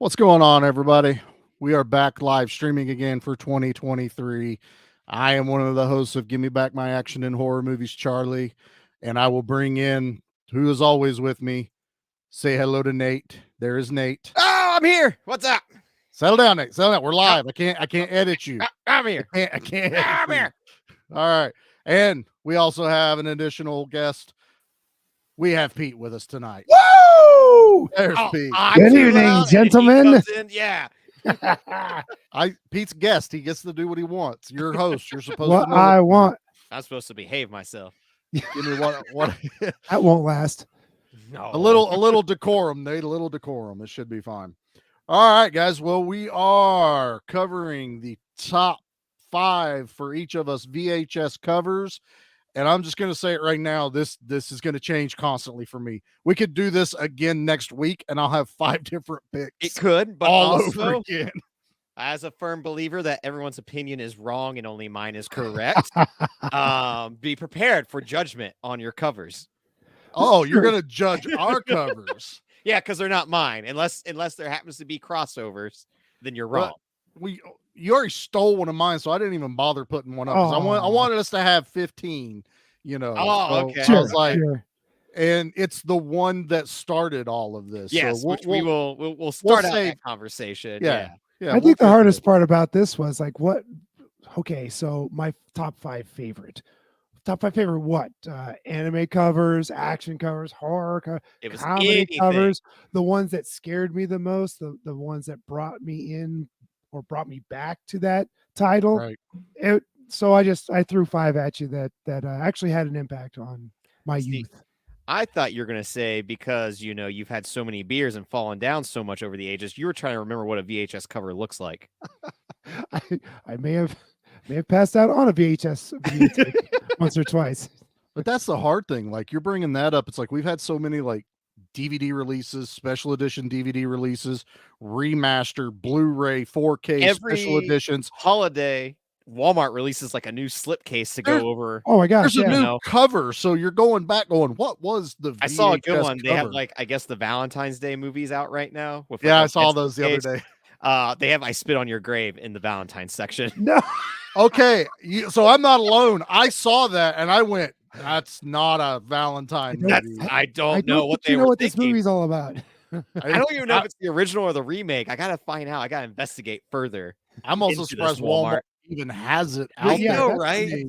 What's going on, everybody? We are back live streaming again for 2023. I am one of the hosts of Give Me Back My Action in Horror Movies, Charlie, and I will bring in, who is always with me, say hello to Nate. There is Nate. Oh, I'm here. What's up? Settle down, Nate. Settle down. We're live. I can't edit you. I'm here. I can't I'm edit you. here. All right. And we also have an additional guest. We have Pete with us tonight. Woo! There's Pete. Good evening, gentlemen. Yeah. Pete's guest. He gets to do what he wants. You're host. You're supposed What to know I want. I'm supposed to behave myself. Give me what That won't last. No. a little decorum, Nate. A little decorum. It should be fine. All right, guys. Well, we are covering the top 5 for each of us VHS covers. And I'm just going to say it right now. This is going to change constantly for me. We could do this again next week, and I'll have 5 different picks. It could, but all also, over again. As a firm believer that everyone's opinion is wrong and only mine is correct, be prepared for judgment on your covers. Oh, you're going to judge our covers. Yeah, because they're not mine. Unless there happens to be crossovers, then you're wrong. You already stole one of mine, so I didn't even bother putting one up. I wanted us to have 15, Oh, so okay. I was like, and it's the one that started all of this. Yes, so we'll start out save that conversation. Yeah. I think the hardest part about this was like, what? Okay, so my top 5 favorite. Top 5 favorite what? Anime covers, action covers, horror comedy anything. covers, the ones that scared me the most, the ones that brought me in or brought me back to that title. Right. So I threw 5 at you that actually had an impact on my youth. I thought you were going to say because, you've had so many beers and fallen down so much over the ages, you were trying to remember what a VHS cover looks like. I may have passed out on a VHS videotape once or twice. But that's the hard thing. Like, you're bringing that up. It's like we've had so many like DVD releases, special edition DVD releases, remaster, Blu-ray, 4K, special editions. Holiday, Walmart releases like a new slipcase to go over. Oh my gosh! There's a new cover, so you're going back, what was the? I saw a good one. They have I guess the Valentine's Day movies out right now. With I saw those the other day. They have I Spit on Your Grave in the Valentine's section. No. Okay, so I'm not alone. I saw that and I went, "That's not a Valentine movie." I don't know what they know were what thinking. this movie's all about. I don't even know if it's the original or the remake. I gotta find out. I gotta investigate further. I'm also surprised Walmart even has it out there. Know, right?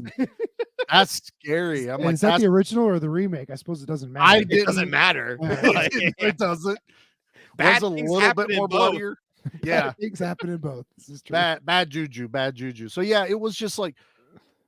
That's scary. I'm like, is that the original or the remake? I suppose it doesn't matter. It doesn't matter. It doesn't. Bad a little bit more bloodier. Yeah, things happen in both. This is true. Bad juju. So yeah, it was just like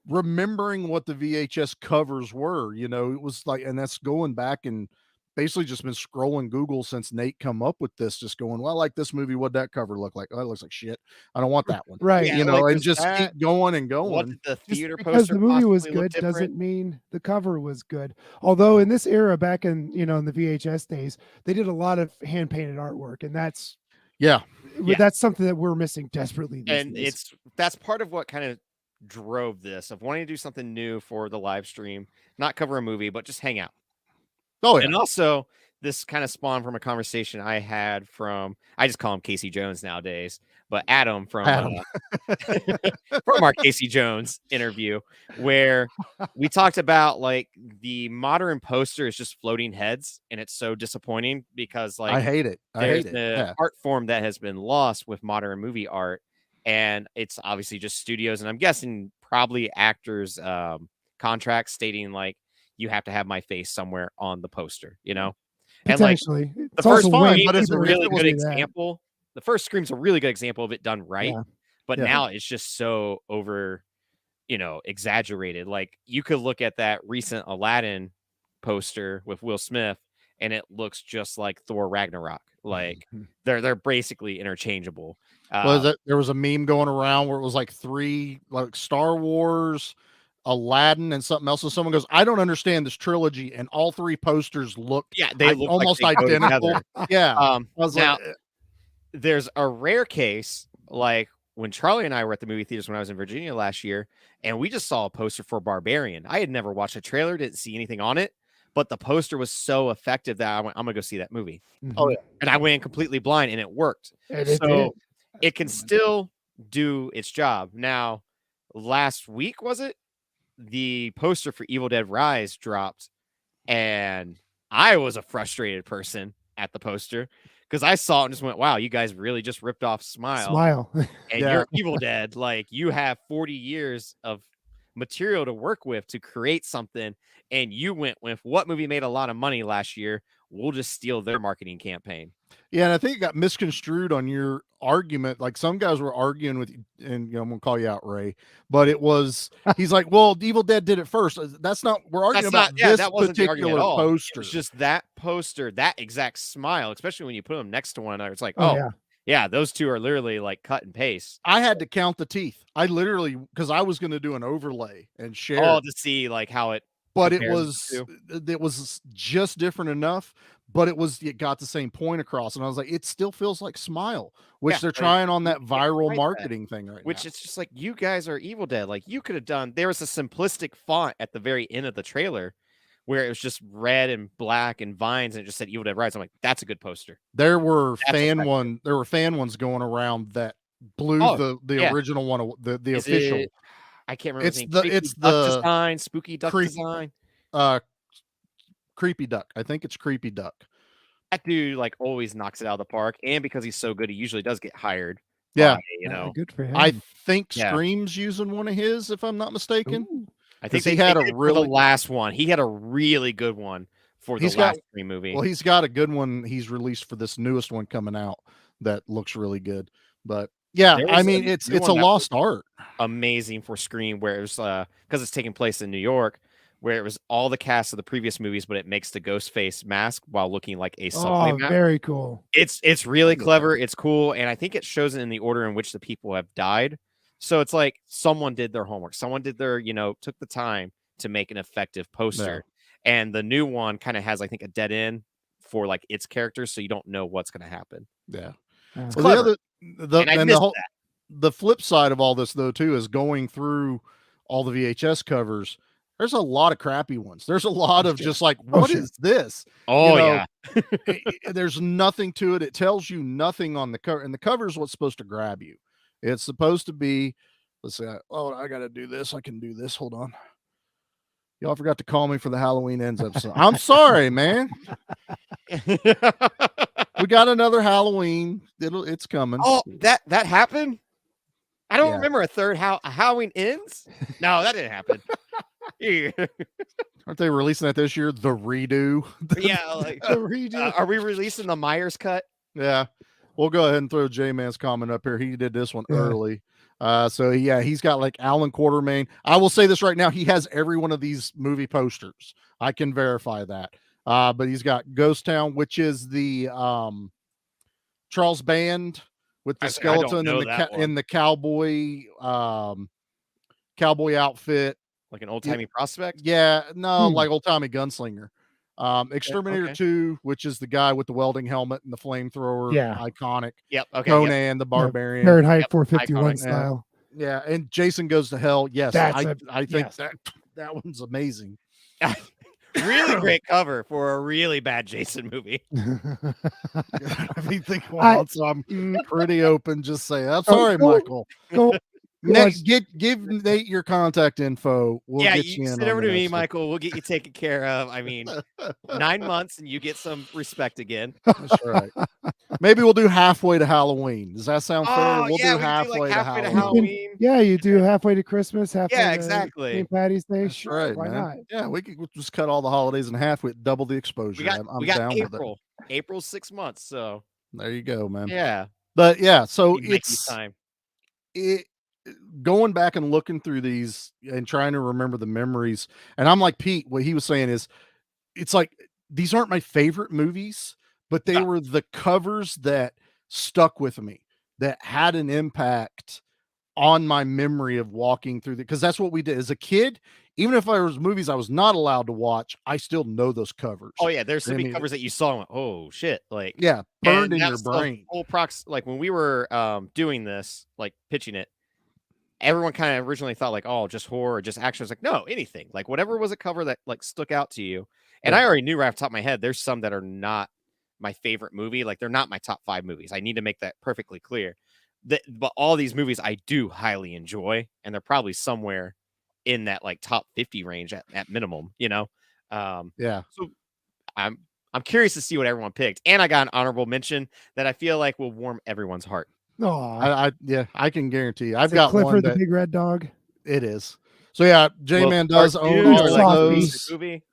remembering what the VHS covers were. It was like, and that's going back and basically just been scrolling Google since Nate come up with this, just going, well, I like this movie. What'd that cover look like? Oh, it looks like shit. I don't want that one. Right. Yeah, and just keep going and going. What did the theater because poster the movie was possibly good look different? doesn't mean the cover was good. Although in this era, back in in the VHS days, they did a lot of hand painted artwork, and that's something that we're missing desperately these days. That's part of what kind of drove this of wanting to do something new for the live stream, not cover a movie, but just hang out. Oh, yeah. And also this kind of spawned from a conversation I had I just call him Casey Jones nowadays, but Adam from our Casey Jones interview, where we talked about like the modern poster is just floating heads, and it's so disappointing because like I hate it. There's an art form that has been lost with modern movie art, and it's obviously just studios, and I'm guessing probably actors' contracts stating like you have to have my face somewhere on the poster, And like the first Scream is a really good example. The first Scream's a really good example of it done right. Yeah. But now it's just so over, exaggerated. Like you could look at that recent Aladdin poster with Will Smith and it looks just like Thor Ragnarok. Like they're basically interchangeable. There was a meme going around where it was like 3 like Star Wars, Aladdin, and something else. So someone goes, I don't understand this trilogy, and all 3 posters look they look almost like identical. Yeah. I was now there's a rare case like when Charlie and I were at the movie theaters when I was in Virginia last year, and we just saw a poster for Barbarian. I had never watched a trailer, didn't see anything on it, but the poster was so effective that I went, I'm gonna go see that movie. Oh yeah, and I went in completely blind, and it worked. And So it it can still do its job. Now, last week was it? The poster for Evil Dead Rise dropped, and I was a frustrated person at the poster because I saw it and just went, "Wow, you guys really just ripped off Smile, and Yeah. you're Evil Dead. Like you have 40 years of material to work with to create something, and you went with what movie made a lot of money last year? We'll just steal their marketing campaign." Yeah, and I think it got misconstrued on your argument. Like some guys were arguing with you, and I'm gonna call you out, Ray. But it was he's like, "Well, Evil Dead did it first." That's not. We're arguing about this that wasn't the argument particular at all. poster. It's just that poster, that exact Smile, especially when you put them next to one another. It's like, yeah, those two are literally like cut and paste. I had to count the teeth. I literally because I was going to do an overlay and share to see like how it. But it was just different enough. But it got the same point across, and I was like, it still feels like Smile, which they're trying on that viral marketing thing right now. Which it's just like, you guys are Evil Dead. Like you could have done. There was a simplistic font at the very end of the trailer where it was just red and black and vines, and it just said Evil Dead Rise. I'm like, that's a good poster. There were fan ones going around that blew the original one, the official. I can't remember. It's the design, spooky duck design. Creepy Duck. I think it's Creepy Duck. That dude like always knocks it out of the park, and because he's so good, he usually does get hired. Yeah, good for him. I think Scream's using one of his, if I'm not mistaken. Ooh. I think he had the last one. He had a really good one for the last Scream movie. Well, he's got a good one he's released for this newest one coming out that looks really good. But yeah, I mean, it's a lost art. Amazing for Scream, where it was because it's taking place in New York, where it was all the cast of the previous movies, but it makes the ghost face mask while looking like a subway map. Very cool. It's really clever. It's cool, and I think it shows it in the order in which the people have died. So it's like someone did their homework. Someone did their, took the time to make an effective poster. Yeah. And the new one kind of has, I think, a dead end for like its characters, so you don't know what's going to happen. Yeah. It's clever. The flip side of all this, though, too, is going through all the VHS covers. There's a lot of crappy ones. There's a lot of just like, what is this? Yeah. There's nothing to it. It tells you nothing on the cover, and the cover is what's supposed to grab you. It's supposed to be, let's say, I got to do this. I can do this. Hold on. Y'all forgot to call me for the Halloween Ends episode. I'm sorry, man. We got another Halloween. It's coming. Oh, that happened? I don't remember a third Halloween Ends. No, that didn't happen. Aren't they releasing that this year? The redo. Yeah, like the redo. Are we releasing the Myers cut? Yeah. We'll go ahead and throw J-Man's comment up here. He did this one early. So yeah, he's got like Alan Quartermain. I will say this right now. He has every one of these movie posters. I can verify that. But he's got Ghost Town, which is the Charles Band with the skeleton in the cowboy outfit. Like an old-timey prospect? Yeah, no, like old-timey gunslinger. Exterminator 2, which is the guy with the welding helmet and the flamethrower, iconic. Yep. Okay. Conan the Barbarian, Fahrenheit 451 style. Yeah, and Jason Goes to Hell. Yes, I think that one's amazing. Really great cover for a really bad Jason movie. I mean, so I'm pretty open. Just say, I'm sorry, Michael. Next, give Nate your contact info. We'll get you in. Send over to me, Michael. We'll get you taken care of. I mean, 9 months and you get some respect again. That's right. Maybe we'll do halfway to Halloween. Does that sound fair? We'll do halfway to Halloween. Yeah, you do halfway to Christmas, halfway exactly. to St. Patty's Day. That's right, why not? Yeah, we could just cut all the holidays in half with double the exposure. We got down April. With it. April's 6 months, so there you go, man. Yeah. But yeah, so it's time. Going back and looking through these and trying to remember the memories. And I'm like Pete, what he was saying is it's like, these aren't my favorite movies, but they were the covers that stuck with me, that had an impact on my memory of walking through because that's what we did as a kid. Even if there was movies I was not allowed to watch, I still know those covers. Oh yeah, there's so many covers that you saw and went, oh shit, like burned in your brain. Whole like when we were doing this, like pitching it, everyone kind of originally thought like, oh, just horror, just action. It's like, no, anything. Like whatever was a cover that like stuck out to you. And I already knew right off the top of my head, there's some that are not my favorite movie. Like they're not my top 5 movies. I need to make that perfectly clear. But all these movies I do highly enjoy, and they're probably somewhere in that like top 50 range at minimum, you know? So I'm curious to see what everyone picked. And I got an honorable mention that I feel like will warm everyone's heart. I can guarantee you. I've Is it got Clifford one the that Big Red Dog. It is. So yeah, J-Man does own Cartoon all or, like, those. movie?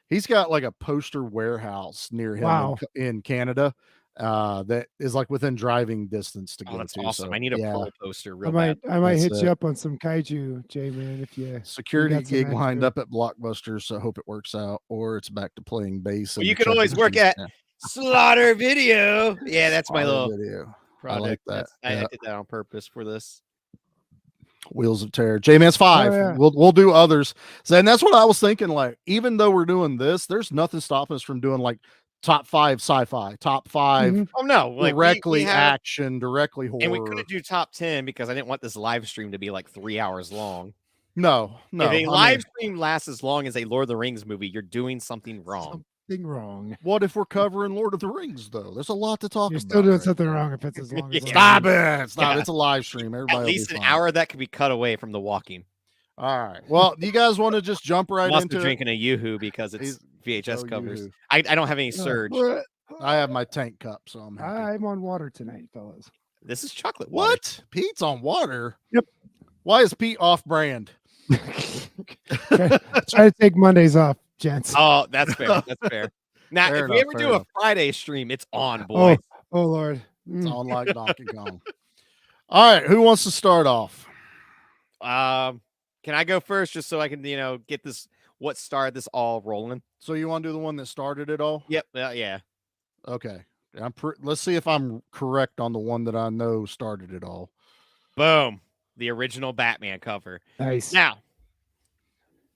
He's got like a poster warehouse near him Wow. in Canada that is like within driving distance to Oh, go that's to. awesome. So, I need a yeah, Pearl poster I real might bad. hit That's you it. up on some kaiju, J-Man, if you security got some gig lined extra. up at Blockbuster, so I hope it works out, or it's back to playing bass. Well, and you the can always Chuck E. work Cheese at stand. Slaughter Video. Yeah, that's my Slaughter little Video. product. I like that. I Yeah. did that on purpose for this. Wheels of Terror. J-Man's 5. yeah. We'll do others. So, and that's what I was thinking. Like, even though we're doing this, there's nothing stopping us from doing like top 5 sci-fi, top 5 Mhm. Oh no, like directly we have, action, directly horror. and we couldn't do top 10 because I didn't want this live stream to be like 3 hours long. No. If a I live mean, stream lasts as long as a Lord of the Rings movie, you're doing something wrong. Something wrong. what if we're covering Lord of the Rings though? There's a lot to talk You're about. still doing right something there. wrong if it's as long as Stop it. Stop. Yeah. It's a live stream. Everybody At will least be an fine. hour that could be cut away from the walking. All right. Well, you guys want to just jump right I'm also into it? drinking a Yoo-Hoo because it's VHS Oh, covers. Yoo-Hoo. I don't have any surge. I have my tank cup, so I'm happy. I'm on water tonight, fellas. This is chocolate water. What? Pete's on water? Yep. Why is Pete off brand? Try to take Mondays off, gents. Oh, that's fair. That's fair. Now, Fair if we enough, ever fair do enough. a Friday stream, it's on, boys. Oh Lord. It's on like Donkey Kong. All right. Who wants to start off? Can I go first just so I can, get this, what started this all rolling? So you want to do the one that started it all? Yep. Yeah. Okay. Let's see if I'm correct on the one that I know started it all. Boom. The original Batman cover. Nice. Now,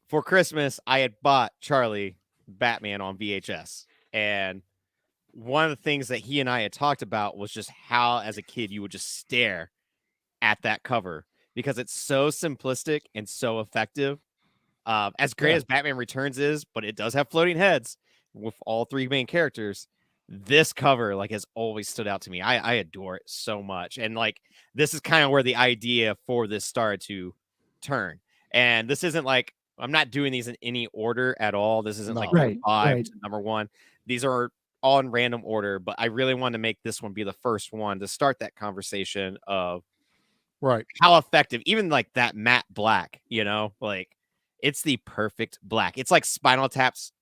for Christmas, I had bought Charlie Batman on VHS. And one of the things that he and I had talked about was just how, as a kid, you would just stare at that cover because it's so simplistic and so effective. As great as Batman Returns is, but it does have floating heads with all 3 main characters. This cover has always stood out to me. I adore it so much. And this is kind of where the idea for this started to turn. And this isn't I'm not doing these in any order at all. This isn't number 5 to number 1. These are all in random order, but I really wanted to make this one be the first one to start that conversation of how effective, even that matte black, it's the perfect black. It's like Spinal Tap's,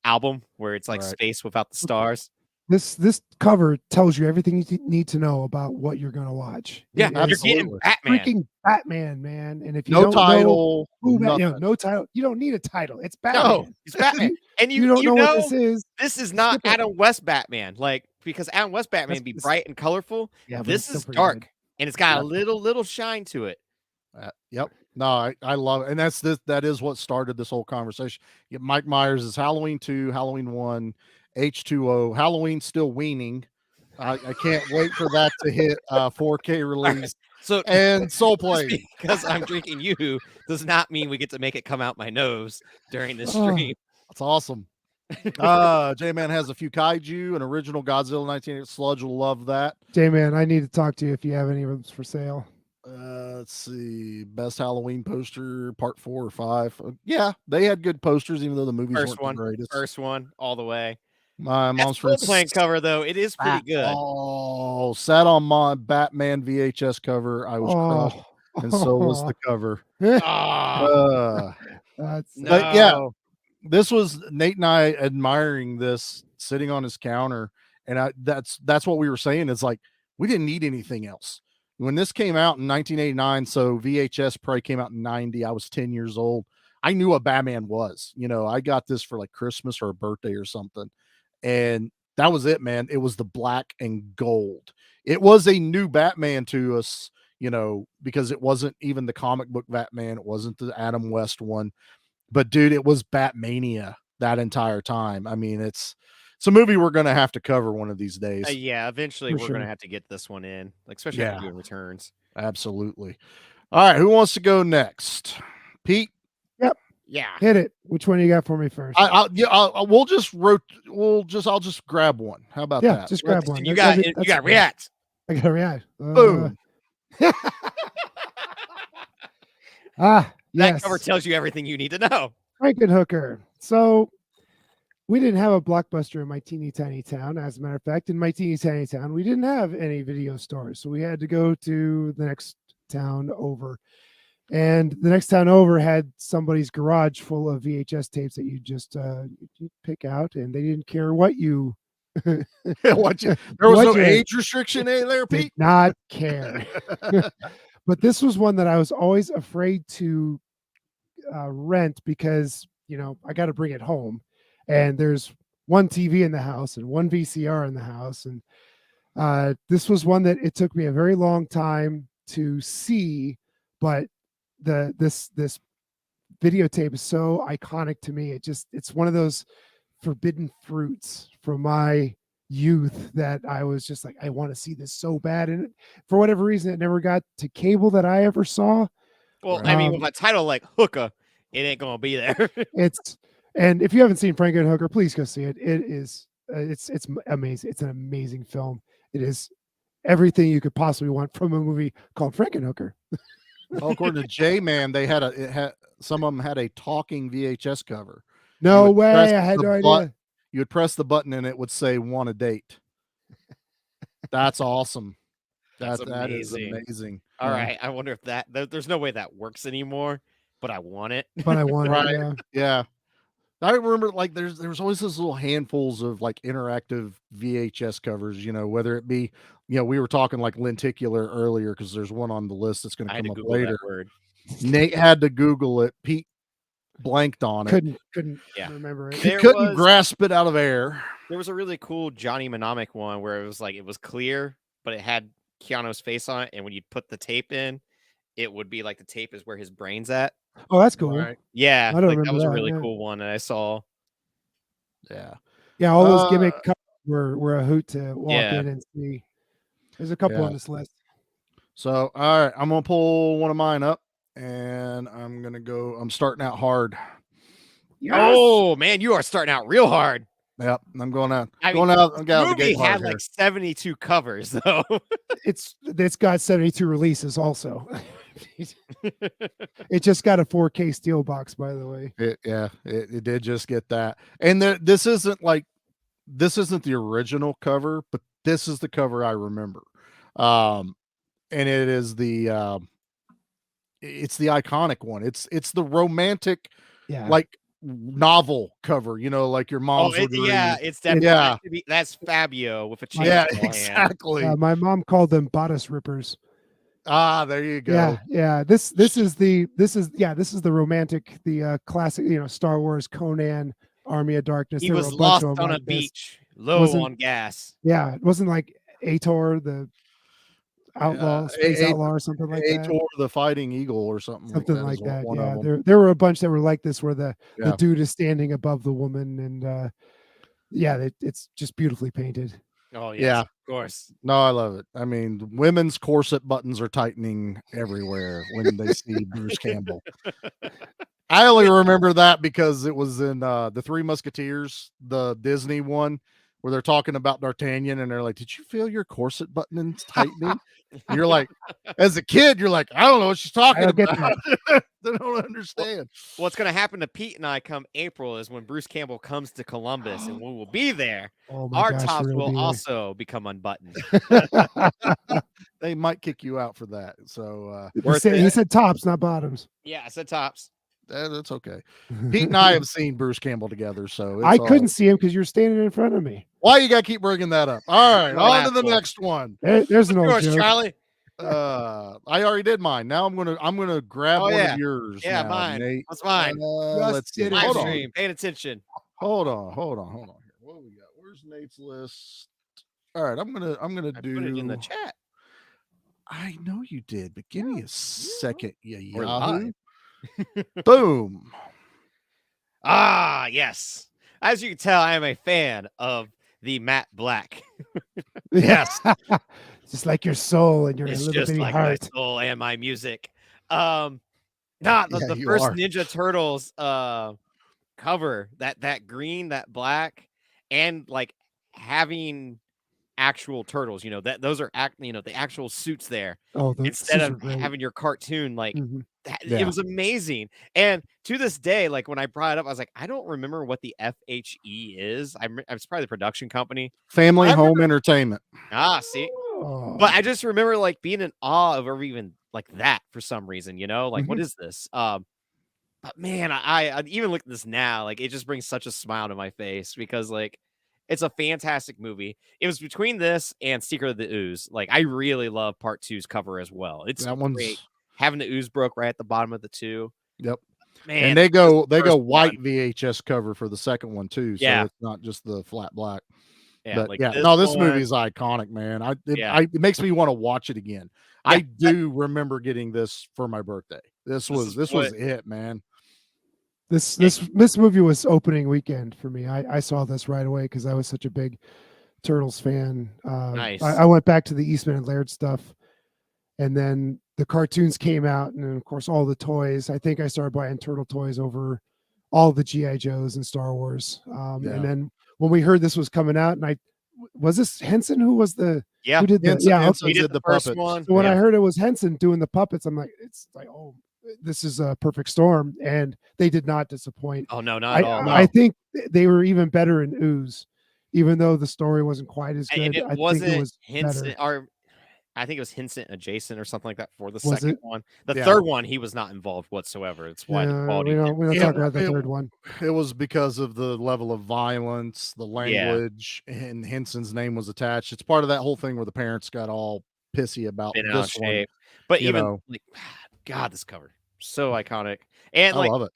album where it's space without the stars. This cover tells you everything you need to know about what you're going to watch. Yeah, you're getting Batman. Freaking Batman, man. And if you no don't title, know no title, you don't need a title. It's Batman. No, it's Batman. And you don't know what this is. This is not Adam West Batman. Because Adam West Batman be bright and colorful. Yeah, this is dark and it's got a little shine to it. Yep. No, I love it. And that is what started this whole conversation. Mike Myers is Halloween 2, Halloween 1, H2O, Halloween still weaning. I can't wait for that to hit 4K release. So and Soul Play. Because I'm drinking Yoo-Hoo does not mean we get to make it come out my nose during this stream. That's awesome. J-Man has a few kaiju, an original Godzilla 1980 Sludge will love that. J-Man, I need to talk to you if you have any of them for sale. Let's see, best Halloween poster, part 4 or 5. Yeah, they had good posters, even though the movies weren't the greatest. First one, all the way. My mom's friend playing cover though, it is pretty good. Oh, sat on my Batman VHS cover. I was crushed, and so was the cover. But yeah, this was Nate and I admiring this, sitting on his counter, and that's what we were saying. It's we didn't need anything else. When this came out in 1989, so VHS probably came out in 90. I was 10 years old. I knew what Batman was. I got this for Christmas or a birthday or something. And that was it, man. It was the black and gold. It was a new Batman to us, because it wasn't even the comic book Batman. It wasn't the Adam West one. But, dude, it was Batmania that entire time. I mean, it's a movie we're going to have to cover one of these days. Yeah, eventually we're going to have to get this one in, especially after doing Returns. Absolutely. All right, who wants to go next? Pete? Yep. Yeah. Hit it. Which one you got for me first? I'll just grab one. How about that? Just grab one. You got react. I got to react. Boom. Yes. That cover tells you everything you need to know. Frankenhooker. So we didn't have a Blockbuster in my teeny tiny town. As a matter of fact, in my teeny tiny town, we didn't have any video stores. So we had to go to the next town over. And the next town over had somebody's garage full of VHS tapes that you just you pick out, and they didn't care what you. There was no age restriction there, Pete. Did not care. But this was one that I was always afraid to rent because I got to bring it home, and there's one TV in the house and one VCR in the house, and this was one that it took me a very long time to see, but this videotape is so iconic to me. It's one of those forbidden fruits from my youth that I was just like, I want to see this so bad, and for whatever reason it never got to cable that I ever saw. Well, I mean, with a title like Hooker, it ain't gonna be there. And if you haven't seen Frankenhooker, please go see it. It's amazing. It's an amazing film. It is everything you could possibly want from a movie called Frankenhooker. Well, according to J-Man, some of them had a talking VHS cover. No way! I had no idea. You would press the button and it would say "Want a date." That's awesome. That is amazing. All right, I wonder if there's no way that works anymore, but I want it. But I want it. Yeah. I remember like there's always those little handfuls of like interactive VHS covers, whether it be, we were talking like lenticular earlier because there's one on the list that's going to come up later. Nate had to Google it. Pete blanked on it. Couldn't remember it. He couldn't grasp it out of air. There was a really cool Johnny Mnemonic one where it was clear, but it had Keanu's face on it, and when you put the tape in, it would be like the tape is where his brain's at. Oh, that's cool. Right. Yeah, that was a really cool one that I saw. Yeah. Yeah, all those gimmick covers were a hoot to walk in and see. There's a couple on this list. So, all right, I'm going to pull one of mine up, and I'm starting out hard. Yes. Oh, man, you are starting out real hard. Yep, I'm going out. The movie had like 72 covers, though. It's got 72 releases also. It just got a 4K steel box, by the way. It did just get that. And this isn't the original cover, but this is the cover I remember. And it is it's the iconic one. It's the romantic, like novel cover, like your mom's. It's definitely that's Fabio with a chain. Yeah, exactly. My mom called them bodice rippers. There you go. Yeah. This is the romantic, the classic, Star Wars, Conan, Army of Darkness. He was lost on a beach, low on gas. Yeah, it wasn't like Ator, the outlaw, space outlaw, or something like that. Ator, the Fighting Eagle, or something like that. Yeah, there were a bunch that were like this, where the dude is standing above the woman, and it's just beautifully painted. Oh yes, of course. No, I love it. I mean, women's corset buttons are tightening everywhere when they see Bruce Campbell. I only remember that because it was in the Three Musketeers, the Disney one, where they're talking about D'Artagnan, and they're like, "Did you feel your corset button tightening?" And you're like, as a kid, you're like, "I don't know what she's talking about." They don't understand. What's going to happen to Pete and I come April is when Bruce Campbell comes to Columbus, and we will be there. Our tops will also become unbuttoned. They might kick you out for that. So he said tops, not bottoms. Yeah, I said tops. That's okay. Pete and I have seen Bruce Campbell together, so I couldn't see him because you're standing in front of me. Why you got to keep bringing that up? All right, on to the next one. There's an old joke. Charlie. I already did mine. Now I'm gonna grab one of yours. Yeah, now, mine. Nate. What's mine? Let's see. Live stream. Paying attention. Hold on. Here. What do we got? Where's Nate's list? All right, I'm gonna do put it in the chat. I know you did, but give me a second. Yahoo. Boom. Ah, yes. As you can tell, I am a fan of the matte black. Yes. Just like your soul and your it's little just bitty like heart. my soul and my music. Nah, Yeah, the you first are. Ninja Turtles cover, that green, that black, and like having actual turtles, that those are the actual suits there Oh, the instead suits of are great. having your cartoon Mhm. it Yeah. was amazing. And to this day, like when I brought it up, I was like, I don't remember what the FHE is. It's probably the production company. Family I home remember entertainment. see. Oh. But I just remember like being in awe of or even like that for some reason, like what Mhm. is this? But man, I even look at this now, like it just brings such a smile to my face because like it's a fantastic movie. It was between this and Secret of the Ooze. Like I really love part two's cover as well. It's That great. one's Having the ooze broke right at the bottom of the two. yep. Man, And they just the go first white one. VHS cover for the second one too, so Yeah. it's not just the flat black. Yeah, But like yeah, this no, this movie one. is iconic, man. Yeah. It makes me want to watch it again. Yeah. I do remember getting this for my birthday. This is was what it, man. This movie was opening weekend for me. I saw this right away because I was such a big Turtles fan. nice. I went back to the Eastman and Laird stuff, and then the cartoons came out, and then of course all the toys. I think I started buying Turtle toys over all the GI Joes and Star Wars. Yeah. And then when we heard this was coming out, and was this Henson Yeah. who did the Henson okay. He did did the the first puppets. one. So when Yeah. I heard it was Henson doing the puppets, I'm like, it's like, oh, this is a perfect storm, and they did not disappoint. Oh no, not at all. I No. think they were even better in Ooze, even though the story wasn't quite as And good. it I think wasn't it was Henson better. or I think it was Henson adjacent or something like that for the Was second it? one. The Yeah. third one, he was not involved whatsoever. It's why the quality We don't It, talk about the it, third one. it was because of the level of violence, the Yeah. language, and Henson's name was attached. It's part of that whole thing where the parents got all pissy about been out of this one. shape. But you even know. like God, this cover so iconic. And I like love it.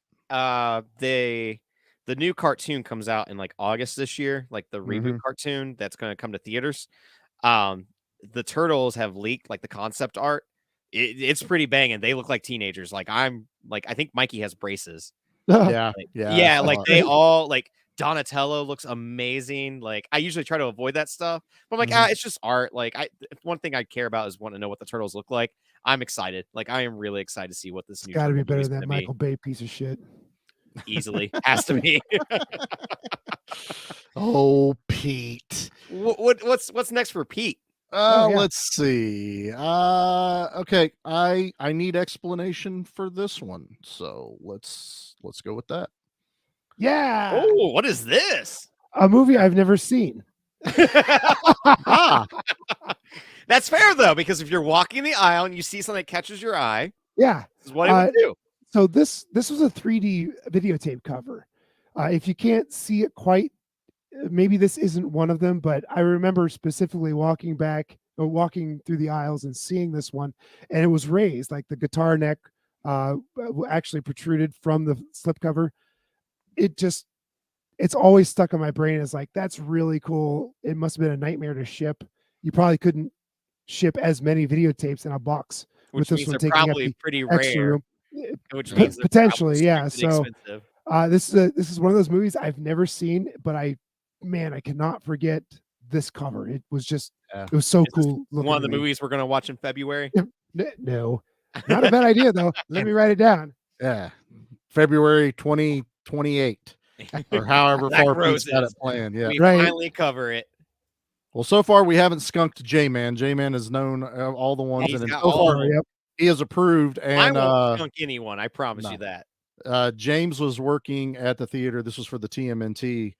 the new cartoon comes out in like August this year, like the reboot Mhm. cartoon that's going to come to theaters. The turtles have leaked like the concept art. It's pretty banging. They look like teenagers. Like I think Mikey has braces. Yeah, Like, yeah, I yeah, saw like it. they all like Donatello looks amazing. Like I usually try to avoid that stuff, but I'm like, Mhm. it's just art. Like if one thing I care about is want to know what the turtles look like. I'm excited. Like I am really excited to see what this It's new got to be turtle better movie's than gonna that be. Michael Bay piece of shit. Easily has to be. Oh, Pete. What's next for Pete? Oh, yeah. Let's see. Okay, I need explanation for this one, so let's go with that. Yeah, Oh, what is this? a movie I've never seen. Ah, That's fair though, because if you're walking the aisle and you see something that catches your eye, Yeah. this is what it would do. So this was a 3D videotape cover. If you can't see it quite, maybe this isn't one of them, but I remember specifically walking through the aisles and seeing this one, and it was raised, like the guitar neck actually protruded from the slipcover. It's always stuck in my brain as like, that's really cool. It must have been a nightmare to ship. You probably couldn't ship as many videotapes in a box Which with this means one they're taking up probably the pretty extra rare. room. Which means they're Potentially, probably yeah. stupid So expensive. this is one of those movies I've never seen, but I cannot forget this cover. It was just Yeah. it was so Is this cool. looking one of to the me. movies we're gonna watch in February. No, not a bad idea though. Let me write it down. Yeah, February 2028 or however Black far Pete's got it Roses. planned. Yeah. We Right. finally cover it. Well, so far we haven't skunked J-Man. J-Man has known all the ones, He's and got so all far of them. Yep. he has approved. I And won't skunk anyone. I promise no. you that. James was working at the theater. This was for the TMNT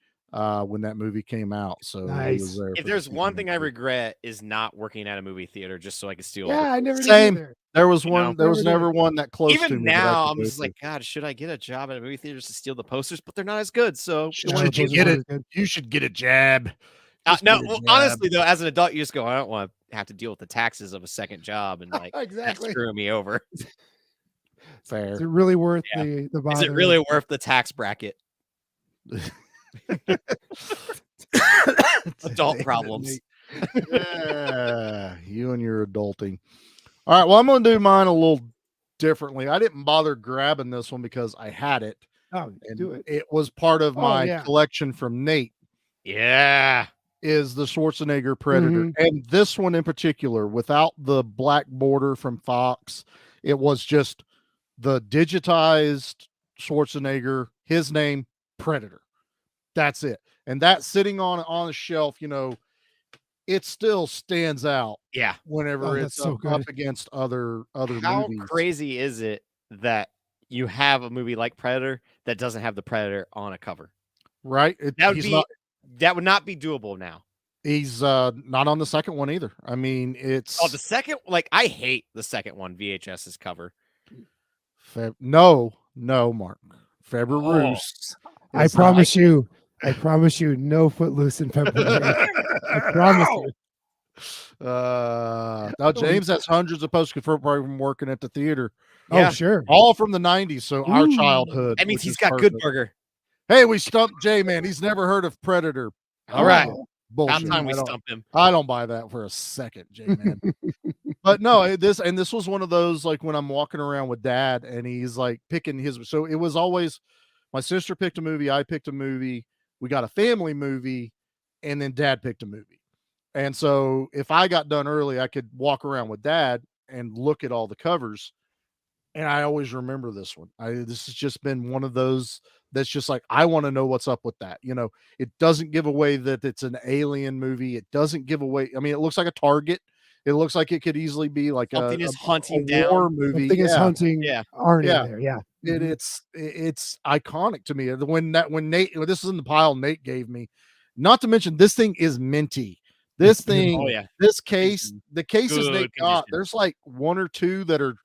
when that movie came out. So he Nice. was there. If for there's the one thing I TMNT. regret is not working at a movie theater just so I could steal. all Yeah, the I never did Same. either. There was You one. know? There was Never never one that close to Even me. that I now, could I'm go just to. like, God, should I get a job at a movie theater just to steal the posters? But they're not as good. So Should No, you those get are it? good. You should get a jab. no, Just get a jab. honestly though, as an adult, you just go, I don't want to have to deal with the taxes of a second job and like that's Exactly. screwing me over. Fair. Is it really worth Yeah. the bother? Is it really worth the tax bracket? Adult problems. Yeah, you and your adulting. All right, well, I'm going to do mine a little differently. I didn't bother grabbing this one because I had it, Oh, and do it. it was part of Oh, my yeah. collection from Nate. Yeah. Is the Schwarzenegger Predator, Mhm. and this one in particular, without the black border from Fox, It was just the digitized Schwarzenegger, his name, Predator. That's it. And that sitting on a shelf, it still stands out Yeah. whenever Oh, it's that's so up good. against other How movies. crazy is it that you have a movie like Predator that doesn't have the Predator on a cover? Right? That would not be doable now. He's not on the second one either. I mean, it's Oh, the second, like, I hate the second one, VHS's cover. no, Mark. Faberus. I promise you, no Footloose in February. I promise you. Now James has hundreds of posts confirmed from working at the theater. Yeah. Oh, sure. All from the 90s, so our Ooh. childhood. That means which he's is got perfect. Good Burger. Hey, we stumped Jay, man. He's never heard of Predator. All right. Bullshit. About time we stump him. I don't buy that for a second, Jay, man. But no, this was one of those, like, when I'm walking around with Dad and he's like picking his. So it was always my sister picked a movie, I picked a movie, we got a family movie, and then Dad picked a movie. And so if I got done early, I could walk around with Dad and look at all the covers. And I always remember this one. This has just been one of those that's just like, I want to know what's up with that. It doesn't give away that it's an alien movie. It doesn't give away. I mean, it looks like a target. It looks like it could easily be like Something is a hunting war down. movie. Something is hunting Yeah. Arnie Yeah. there. Yeah. It's iconic to me. When Nate, this is in the pile Nate gave me, not to mention this thing is minty. This thing, Oh, yeah. this case, the cases Good Nate got, condition. there's like one or two that are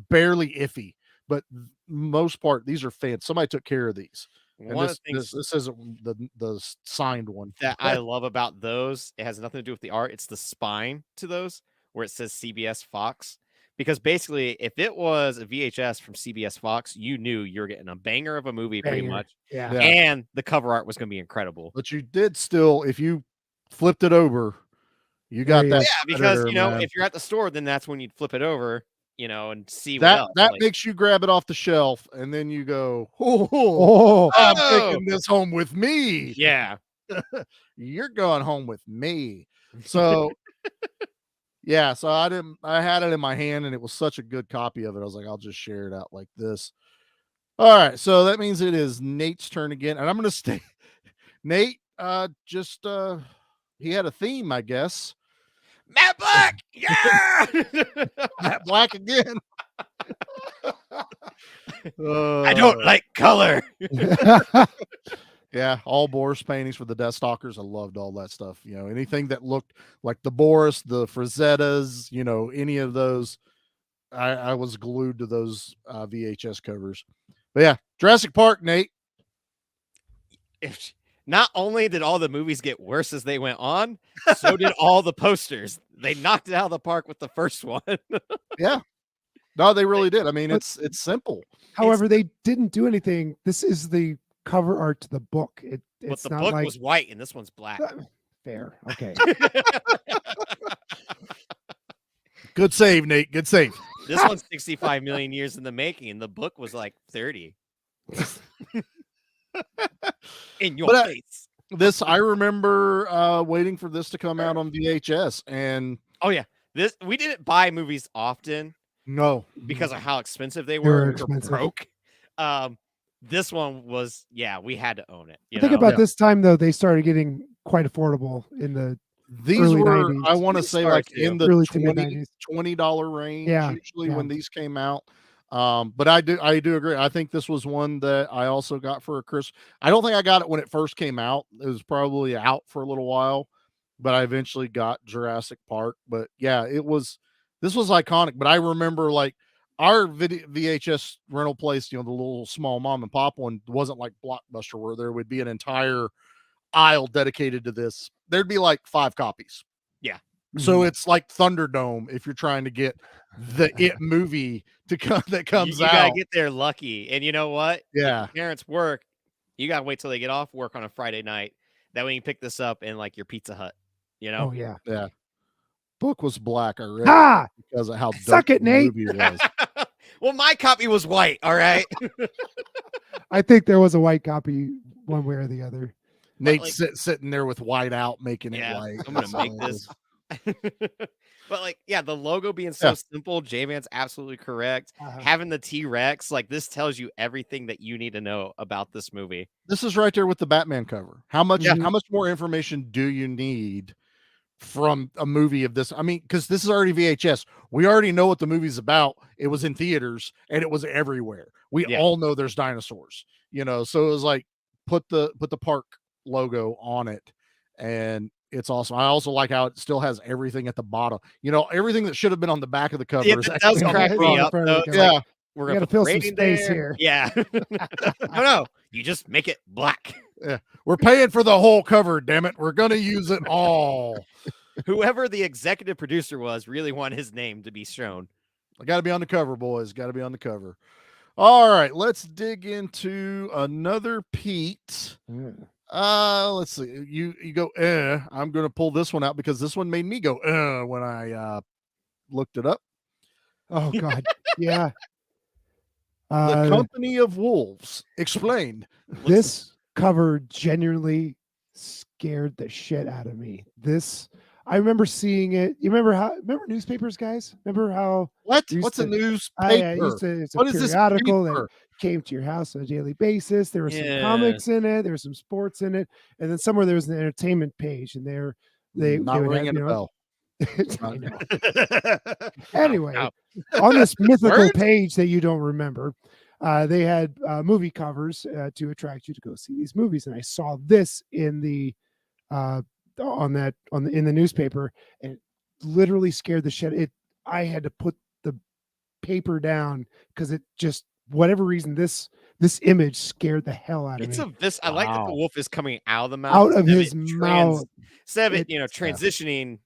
barely iffy, but most part, these are fans. Somebody took care of these. And One of the things this isn't the signed one. that I love about those, it has nothing to do with the art. It's the spine to those where it says CBS Fox. Because basically, if it was a VHS from CBS Fox, you knew you were getting a banger of a movie pretty Banger. much. Yeah. Yeah. And the cover art was going to be incredible. But you did still, if you flipped it over, you got There that. you Yeah, because, Predator, you know, man. if you're at the store, then that's when you'd flip it over, you know, and see what that else. that like, makes you grab it off the shelf, and then you go, oh, Oh, I'm Oh! taking this home with me. yeah. You're going home with me. So yeah, so I had it in my hand and it was such a good copy of it. I was like, I'll just share it out like this. All right, so that means it is Nate's turn again, and I'm gonna stay. Nate, he had a theme, I guess. Matt Black. Yeah. Matt Black again. I don't like color. Yeah, all Boris paintings for the Deathstalkers. I loved all that stuff. Anything that looked like the Boris, the Frazettas, any of those. I was glued to those VHS covers. But yeah, Jurassic Park, Nate. Not only did all the movies get worse as they went on, so did all the posters. They knocked it out of the park with the first one. Yeah. No, they really did. I mean, it's simple. However, they didn't do anything. This is the cover art to the book. But It's the not book like was white and this one's black. fair. Okay. Good save, Nate. Good save. This one's 65 million years in the making, and the book was like 30. In your But, face. This, I remember waiting for this to come out on VHS, and Oh yeah, we didn't buy movies often no, because of how expensive they They were were. We were expensive. broke. This one was, yeah, we had to own it. I think about this time though, they started getting quite affordable in the these early were 90s. I want to These say started like to. in the Early to mid-90s. $20 range Yeah, usually yeah. when these came out. But I do agree. I think this was one that I also got for a Christmas. I don't think I got it when it first came out. It was probably out for a little while, but I eventually got Jurassic Park. But yeah, this was iconic. But I remember like our VHS rental place, the little small mom and pop one wasn't like Blockbuster where there would be an entire aisle dedicated to this. There'd be like 5 copies. Yeah. So it's like Thunderdome if you're trying to get the It movie to come that comes you out. gotta get there lucky. And you know what? Yeah. If your parents work, you gotta wait till they get off work on a Friday night. That way you can pick this up in like your Pizza Hut. You know? Oh yeah. Yeah. Book was black, I read Ah! because of how Suck dope it, the Nate. movie was. Well, my copy was white. All right. I think there was a white copy one way or the other. Nate like- sitting there with white out, making Yeah, it white. I'm gonna make this. But like, yeah, the logo being so simple, J-Man's absolutely correct. Having the T-Rex, like this tells you everything that you need to know about this movie. This is right there with the Batman cover. How much more information do you need from a movie of this? I mean, because this is already VHS. We already know what the movie's about. It was in theaters and it was everywhere. We all know there's dinosaurs, you know. So it was like put the park logo on it, and it's awesome. I also like how it still has everything at the bottom. You know, everything that should have been on the back of the cover. Yeah, that does crack me up. Though. Like, we're gonna fill some space here. Yeah. No, you just make it black. Yeah, we're paying for the whole cover. Damn it, we're gonna use it all. Whoever the executive producer was really wanted his name to be shown. I got to be on the cover, boys. Got to be on the cover. All right, let's dig into another Pete. Let's see. You go. I'm gonna pull this one out because this one made me go. When I looked it up. Oh God, yeah. The Company of Wolves. Explained. This cover genuinely scared the shit out of me. I remember seeing it. You remember newspapers, guys? Remember how what's a newspaper? It's a periodical that came to your house on a daily basis. There were some comics in it, there was some sports in it, and then somewhere there was an entertainment page, and they not would ringing have, a bell. I know. Anyway, on this mythical page that you don't remember, they had movie covers to attract you to go see these movies, and I saw this in the in the newspaper, and it literally scared the shit. I had to put the paper down because it just, whatever reason, this image scared the hell out of me. I like that the wolf is coming out of the mouth, out of his mouth, instead of it, transitioning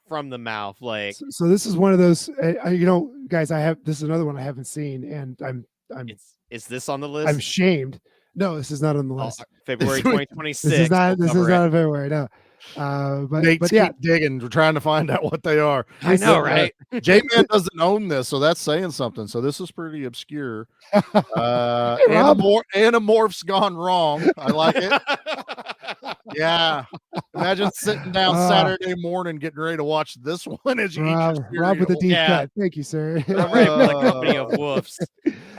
from the mouth. Like, so this is one of those, guys. This is another one I haven't seen, and I'm. Is this on the list? I'm shamed. No, this is not on the list. February 2026. This is not February. No. But yeah, digging. We're trying to find out what they are. I know, right? J-Man doesn't own this, so that's saying something. So this is pretty obscure. Animorphs gone wrong. I like it. Yeah. Imagine sitting down Saturday morning getting ready to watch this one as you eat Rob with the deep cut. Thank you, sir. The Company of Wolves.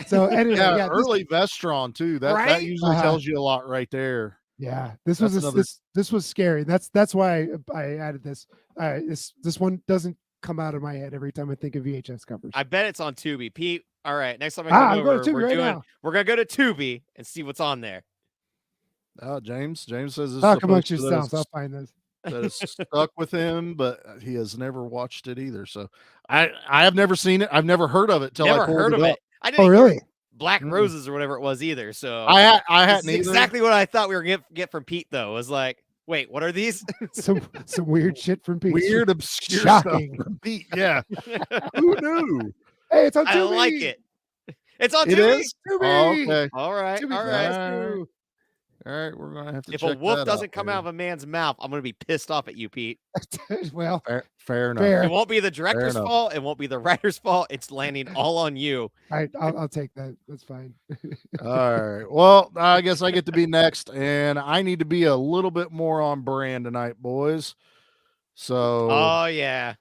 So anyway, early Vestron too. That usually tells you a lot right there. Yeah, this was scary. That's why I added this. This one doesn't come out of my head every time I think of VHS covers. I bet it's on Tubi. Pete, all right, next time I come over, we're gonna go to Tubi and see what's on there. James says this. Talk amongst yourselves. I'll find this. That is stuck with him, but he has never watched it either. So I have never seen it. I've never heard of it till I pulled it up. I didn't really? Black Roses or whatever it was either. So I hadn't either. Exactly what I thought we were gonna get from Pete though. Was like, wait, what are these? some weird shit from Pete. Weird, obscure stuff from Pete. Yeah. Who knew? Hey, it's on Tubi. I like it. It's on Tubi. It is? Oh, okay. All right. Tubi, all right. All right, we're gonna have to. If a wolf doesn't come out of a man's mouth, I'm gonna be pissed off at you, Pete. Well, fair enough. Fair. It won't be the director's fault. It won't be the writer's fault. It's landing all on you. I'll take that. That's fine. All right. Well, I guess I get to be next, and I need to be a little bit more on brand tonight, boys. So. Oh yeah.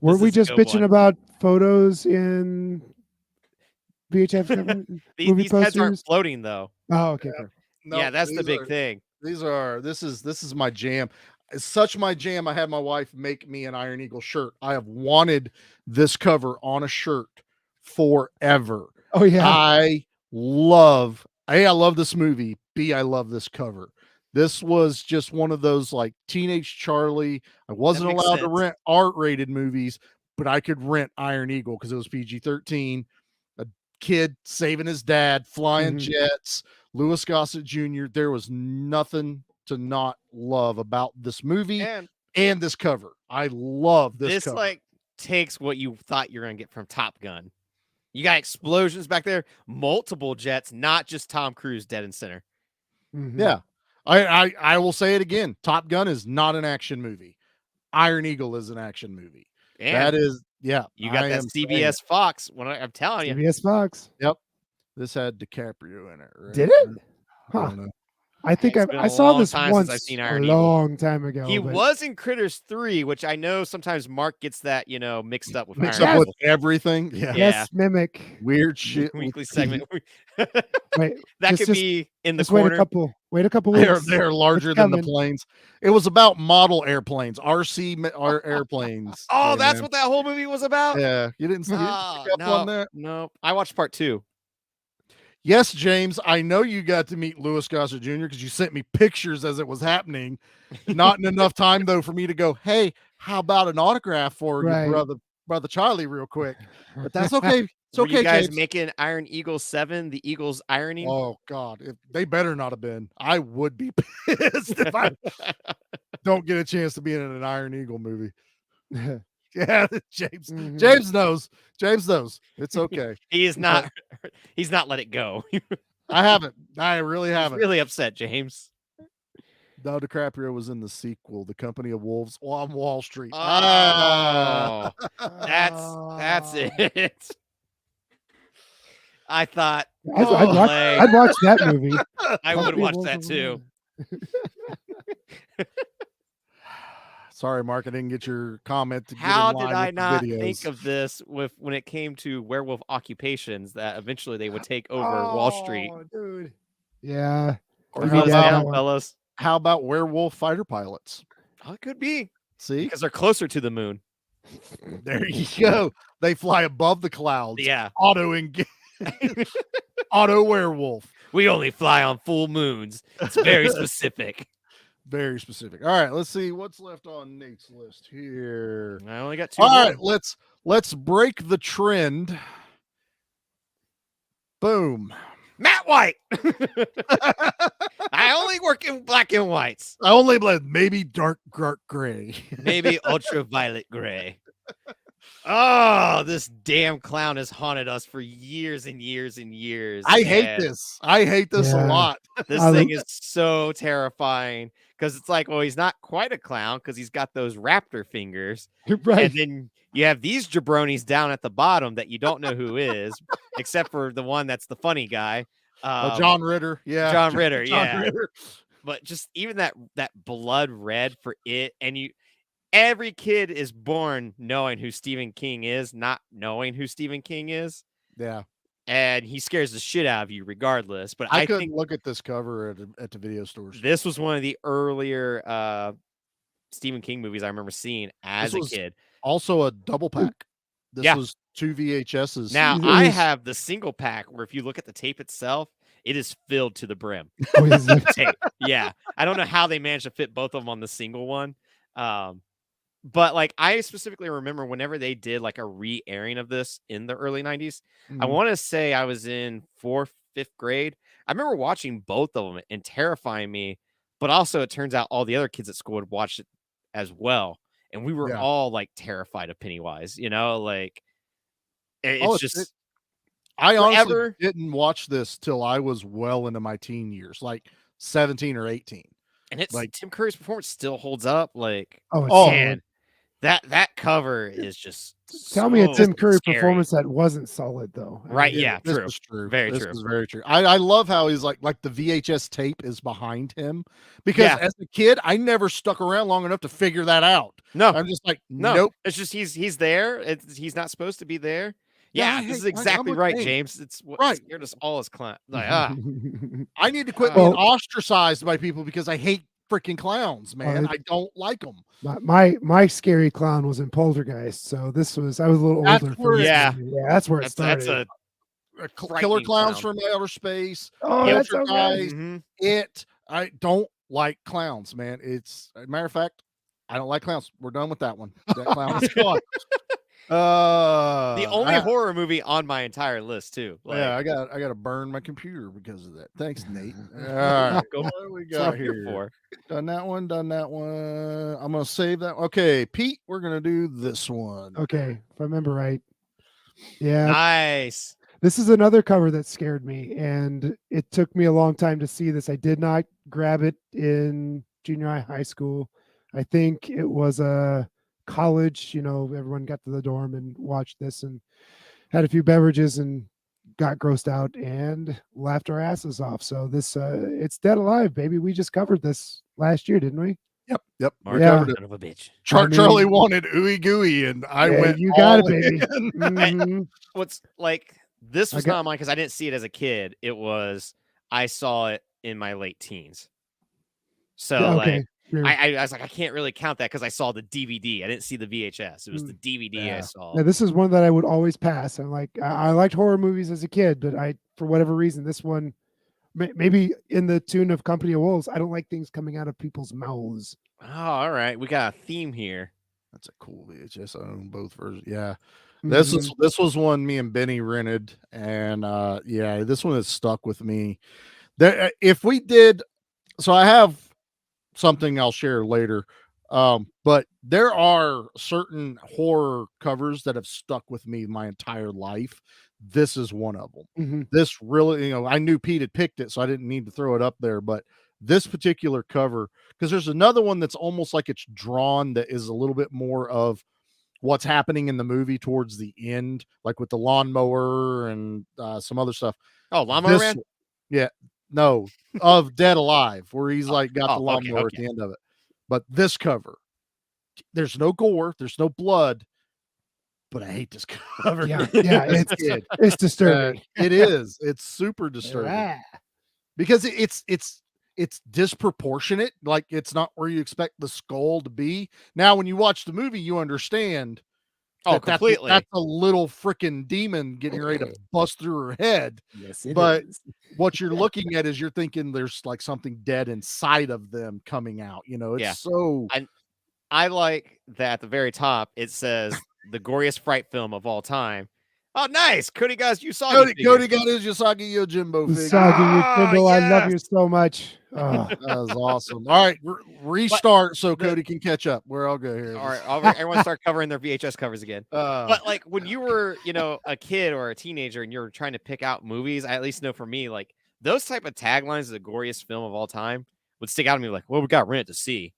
Were we just bitching about photos in VHS? These heads aren't floating though. Oh, okay. No, yeah, that's the big thing. This is my jam. It's such my jam. I had my wife make me an Iron Eagle shirt. I have wanted this cover on a shirt forever. Oh yeah. I love this movie. B, I love this cover. This was just one of those like Teenage Charlie. I wasn't allowed to rent R-rated movies, but I could rent Iron Eagle because it was PG-13. A kid saving his dad, flying jets. Louis Gossett Jr. There was nothing to not love about this movie and this cover. I love this cover. Like takes what you thought you were gonna get from Top Gun. You got explosions back there, multiple jets, not just Tom Cruise dead in center. Yeah, I will say it again. Top Gun is not an action movie. Iron Eagle is an action movie. And that is, yeah. You got that CBS Fox. When I'm telling you, CBS Fox. Yep. This had DiCaprio in it, right? Did it? I don't know. I think It's been I a saw long this time since I've once seen a Iron Eagle. long time ago. He but was in Critters 3, which I know sometimes Mark gets that, mixed up with Mixed Iron up with Eagle. everything. Yeah. Yeah. yes, mimic. Weird shit. with Weekly segment. Wait, That just could be in the just wait a corner. couple They're weeks. they're larger It's than the coming. planes. It was about model airplanes, airplanes. Oh, Yeah, that's man. what that whole movie was about? Yeah, you didn't pick Oh, up on that. no. I watched part 2. Yes, James, I know you got to meet Louis Gossett Jr. because you sent me pictures as it was happening. Not in enough time though for me to go, hey, how about an autograph for Right. your brother Charlie, real quick. But that's okay. It's Were okay, you guys James. making Iron Eagle 7, the Eagles ironing? Oh God, if they better not have been. I would be pissed if I don't get a chance to be in an Iron Eagle movie. Yeah, James. Mhm. James knows. James knows. It's okay. He is not. He's not let it go. I haven't. I really He's haven't. really upset, James. Now DiCaprio was in the sequel, The Company of Wolves, on Wall Street. Oh, that's it. I thought I'd watch that movie. I would watch that too. Sorry, Mark, I didn't get your comment. To How get in did line I with the not videos. think of this when it came to werewolf occupations that eventually they would take over Wall Street? Dude. Yeah. Or I'd how be down about, that one. fellas? how about werewolf fighter pilots? Oh, it could be See, because they're closer to the moon. there you go. They fly above the clouds. Yeah, Auto engage. Auto werewolf. we only fly on full moons. It's very specific. Very specific. All right, let's see what's left on Nate's list here. I only got 2 All more. right, let's break the trend. Boom. Matt White. I only work in black and whites. I only blend maybe dark gray. Maybe ultraviolet gray. Oh, this damn clown has haunted us for years and years and years. I hate and this. I hate this a Yeah. lot. This thing is so terrifying because it's like, well, he's not quite a clown because he's got those raptor fingers. Right. And then you have these jabronis down at the bottom that you don't know who is, except for the one that's the funny guy. John Ritter. Yeah. John Ritter, John yeah. Ritter. But just even that blood red for it, and every kid is born knowing who Stephen King is, not knowing who Stephen King is. Yeah. And he scares the shit out of you regardless. But I I couldn't think look at this cover at the video stores. this was one of the earlier Stephen King movies I remember seeing as a kid. Also a double pack. This Yeah. was 2 VHSs. Now, It I was- have the single pack where if you look at the tape itself, it is filled to the brim. Oh, is it? Tape. Yeah. I don't know how they managed to fit both of them on the single one. But like I specifically remember whenever they did like a re-airing of this in the early 90s, I Mhm. want to say I was in 4th, 5th grade. I remember watching both of them and terrifying me, but also it turns out all the other kids at school would watch it as well. And we were Yeah. all like terrified of Pennywise, like Oh, it's just I honestly forever. didn't watch this till I was well into my teen years, like 17 or 18. And it's like- Tim Curry's performance still holds up. Like, Oh, it's Oh, solid. man, that cover is just Tell me a so Tim Curry scary. performance that wasn't solid though. I Right, mean, yeah, this true. was true. Very This true. was very true. I love how he's like the VHS tape is behind him because Yeah. as a kid, I never stuck around long enough to figure that out. No, I'm just like, no, nope. it's just he's there. He's not supposed to be there. Yeah, Yeah, hey, this is I'm exactly okay. right, James. It's what Right. scared us all as clowns. Like, I need to quit Well- being ostracized by people because I hate freaking clowns, man. I don't like them. my scary clown was in Poltergeist, so I was a little That's older. where this Yeah. movie. Yeah, that's where it that's started. a Killer Frightening Clowns clown. from Outer Space. Oh, that's so good. Poltergeist. Mhm. I don't like clowns, man. It's a matter of fact, I don't like clowns. We're done with that one. That clown is gone. The only I- horror movie on my entire list too. Like, yeah, I got to burn my computer because of that. Thanks, Nate. All right, go what do we that's what got I'm here here? for. Done that one. I'm gonna save that. Okay, Pete, we're gonna do this one. Okay, if I remember right. Yeah, Nice. this is another cover that scared me, and it took me a long time to see this. I did not grab it in junior high school. I think it was a college. Everyone got to the dorm and watched this and had a few beverages and got grossed out and laughed our asses off. So this it's Dead Alive, baby. We just covered this last year, didn't we? Yep. Mark, Yeah. Covered it. son of a bitch. Charlie wanted ooey gooey, and I Yeah, went. you got it, all baby. in. Mhm. What's like this I was got- not mine because I didn't see it as a kid. It was I saw it in my late teens. So Yeah, like okay. Sure. I was like, I can't really count that because I saw the DVD. I didn't see the VHS. It was the DVD I Yeah. saw. Yeah, this is one that I would always pass. I'm like, I liked horror movies as a kid, but for whatever reason, this one, maybe in the tune of Company of Wolves, I don't like things coming out of people's mouths. Oh, all right. We got a theme here. That's a cool VHS. I own both versions. Yeah. This was one me and Benny rented, and yeah, this one has stuck with me. There, if we did, so I have something I'll share later, but there are certain horror covers that have stuck with me my entire life. This is one of them. Mhm. This really, I knew Pete had picked it, so I didn't need to throw it up there, but this particular cover, because there's another one that's almost like it's drawn that is a little bit more of what's happening in the movie towards the end, like with the lawnmower and some other stuff. Oh, Lawnmower Man? Yeah, no, of Dead Alive, where he's like got the okay, lawnmower at the end of it. But this cover, there's no gore, there's no blood, but I hate this cover. Yeah, it's disturbing. It is. It's super disturbing Yeah. because it's disproportionate. Like it's not where you expect the skull to be. Now, when you watch the movie, you understand. Oh, completely. That's a little freaking demon getting ready to bust through her head. Yes, it But is. what you're looking at is you're thinking there's like something dead inside of them coming out. It's Yeah. so. I like that at the very top it says the goriest fright film of all time. Oh, nice. Cody got his Usagi figure. Cody got his Usagi Yojimbo figure. Usagi Yojimbo, I love yes. you so much. Oh. That was awesome. All right, restart so Cody can catch up. Where I'll go here. All right, everyone start covering their VHS covers again. But like when you were, a kid or a teenager and you were trying to pick out movies, I at least know for me, like those type of taglines, the goriest film of all time, would stick out to me. Like, well, we got Rent to see.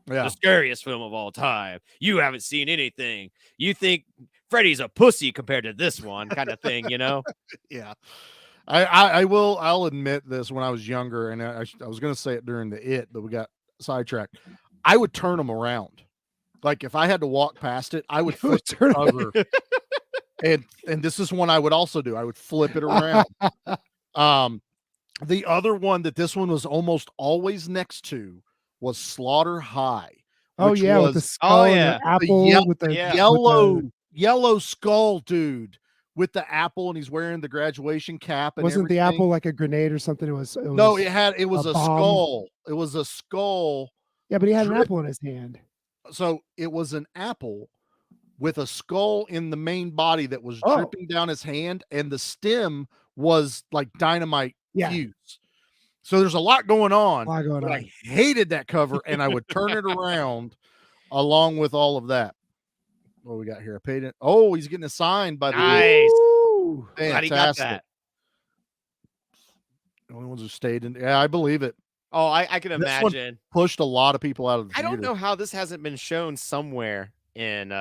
Yeah. The scariest film of all time. You haven't seen anything. You think Freddy's a pussy compared to this one, kind of thing, Yeah. I'll admit this. When I was younger, and I was going to say it during but we got sidetracked. I would turn them around. Like if I had to walk past it, I would flip the cover. and this is one I would also do. I would flip it around. The other one that this one was almost always next to was Slaughter High. Oh yeah, with the skull and the apple, with the yellow skull dude with the apple, and he's wearing the graduation cap. And wasn't everything. The apple like a grenade or something? It was it was a skull. It was a skull. Yeah, but he had an apple in his hand. So it was an apple with a skull in the main body that was dripping down his hand, and the stem was like dynamite fuse. So there's a lot going on. I hated that cover, and I would turn it around along with all of that. What we got here? I paid it. Oh, he's getting assigned by the nice. Glad he got that. The only ones who stayed in. Yeah, I believe it. Oh, I can imagine. Pushed a lot of people out of the theater. I don't know how this hasn't been shown somewhere in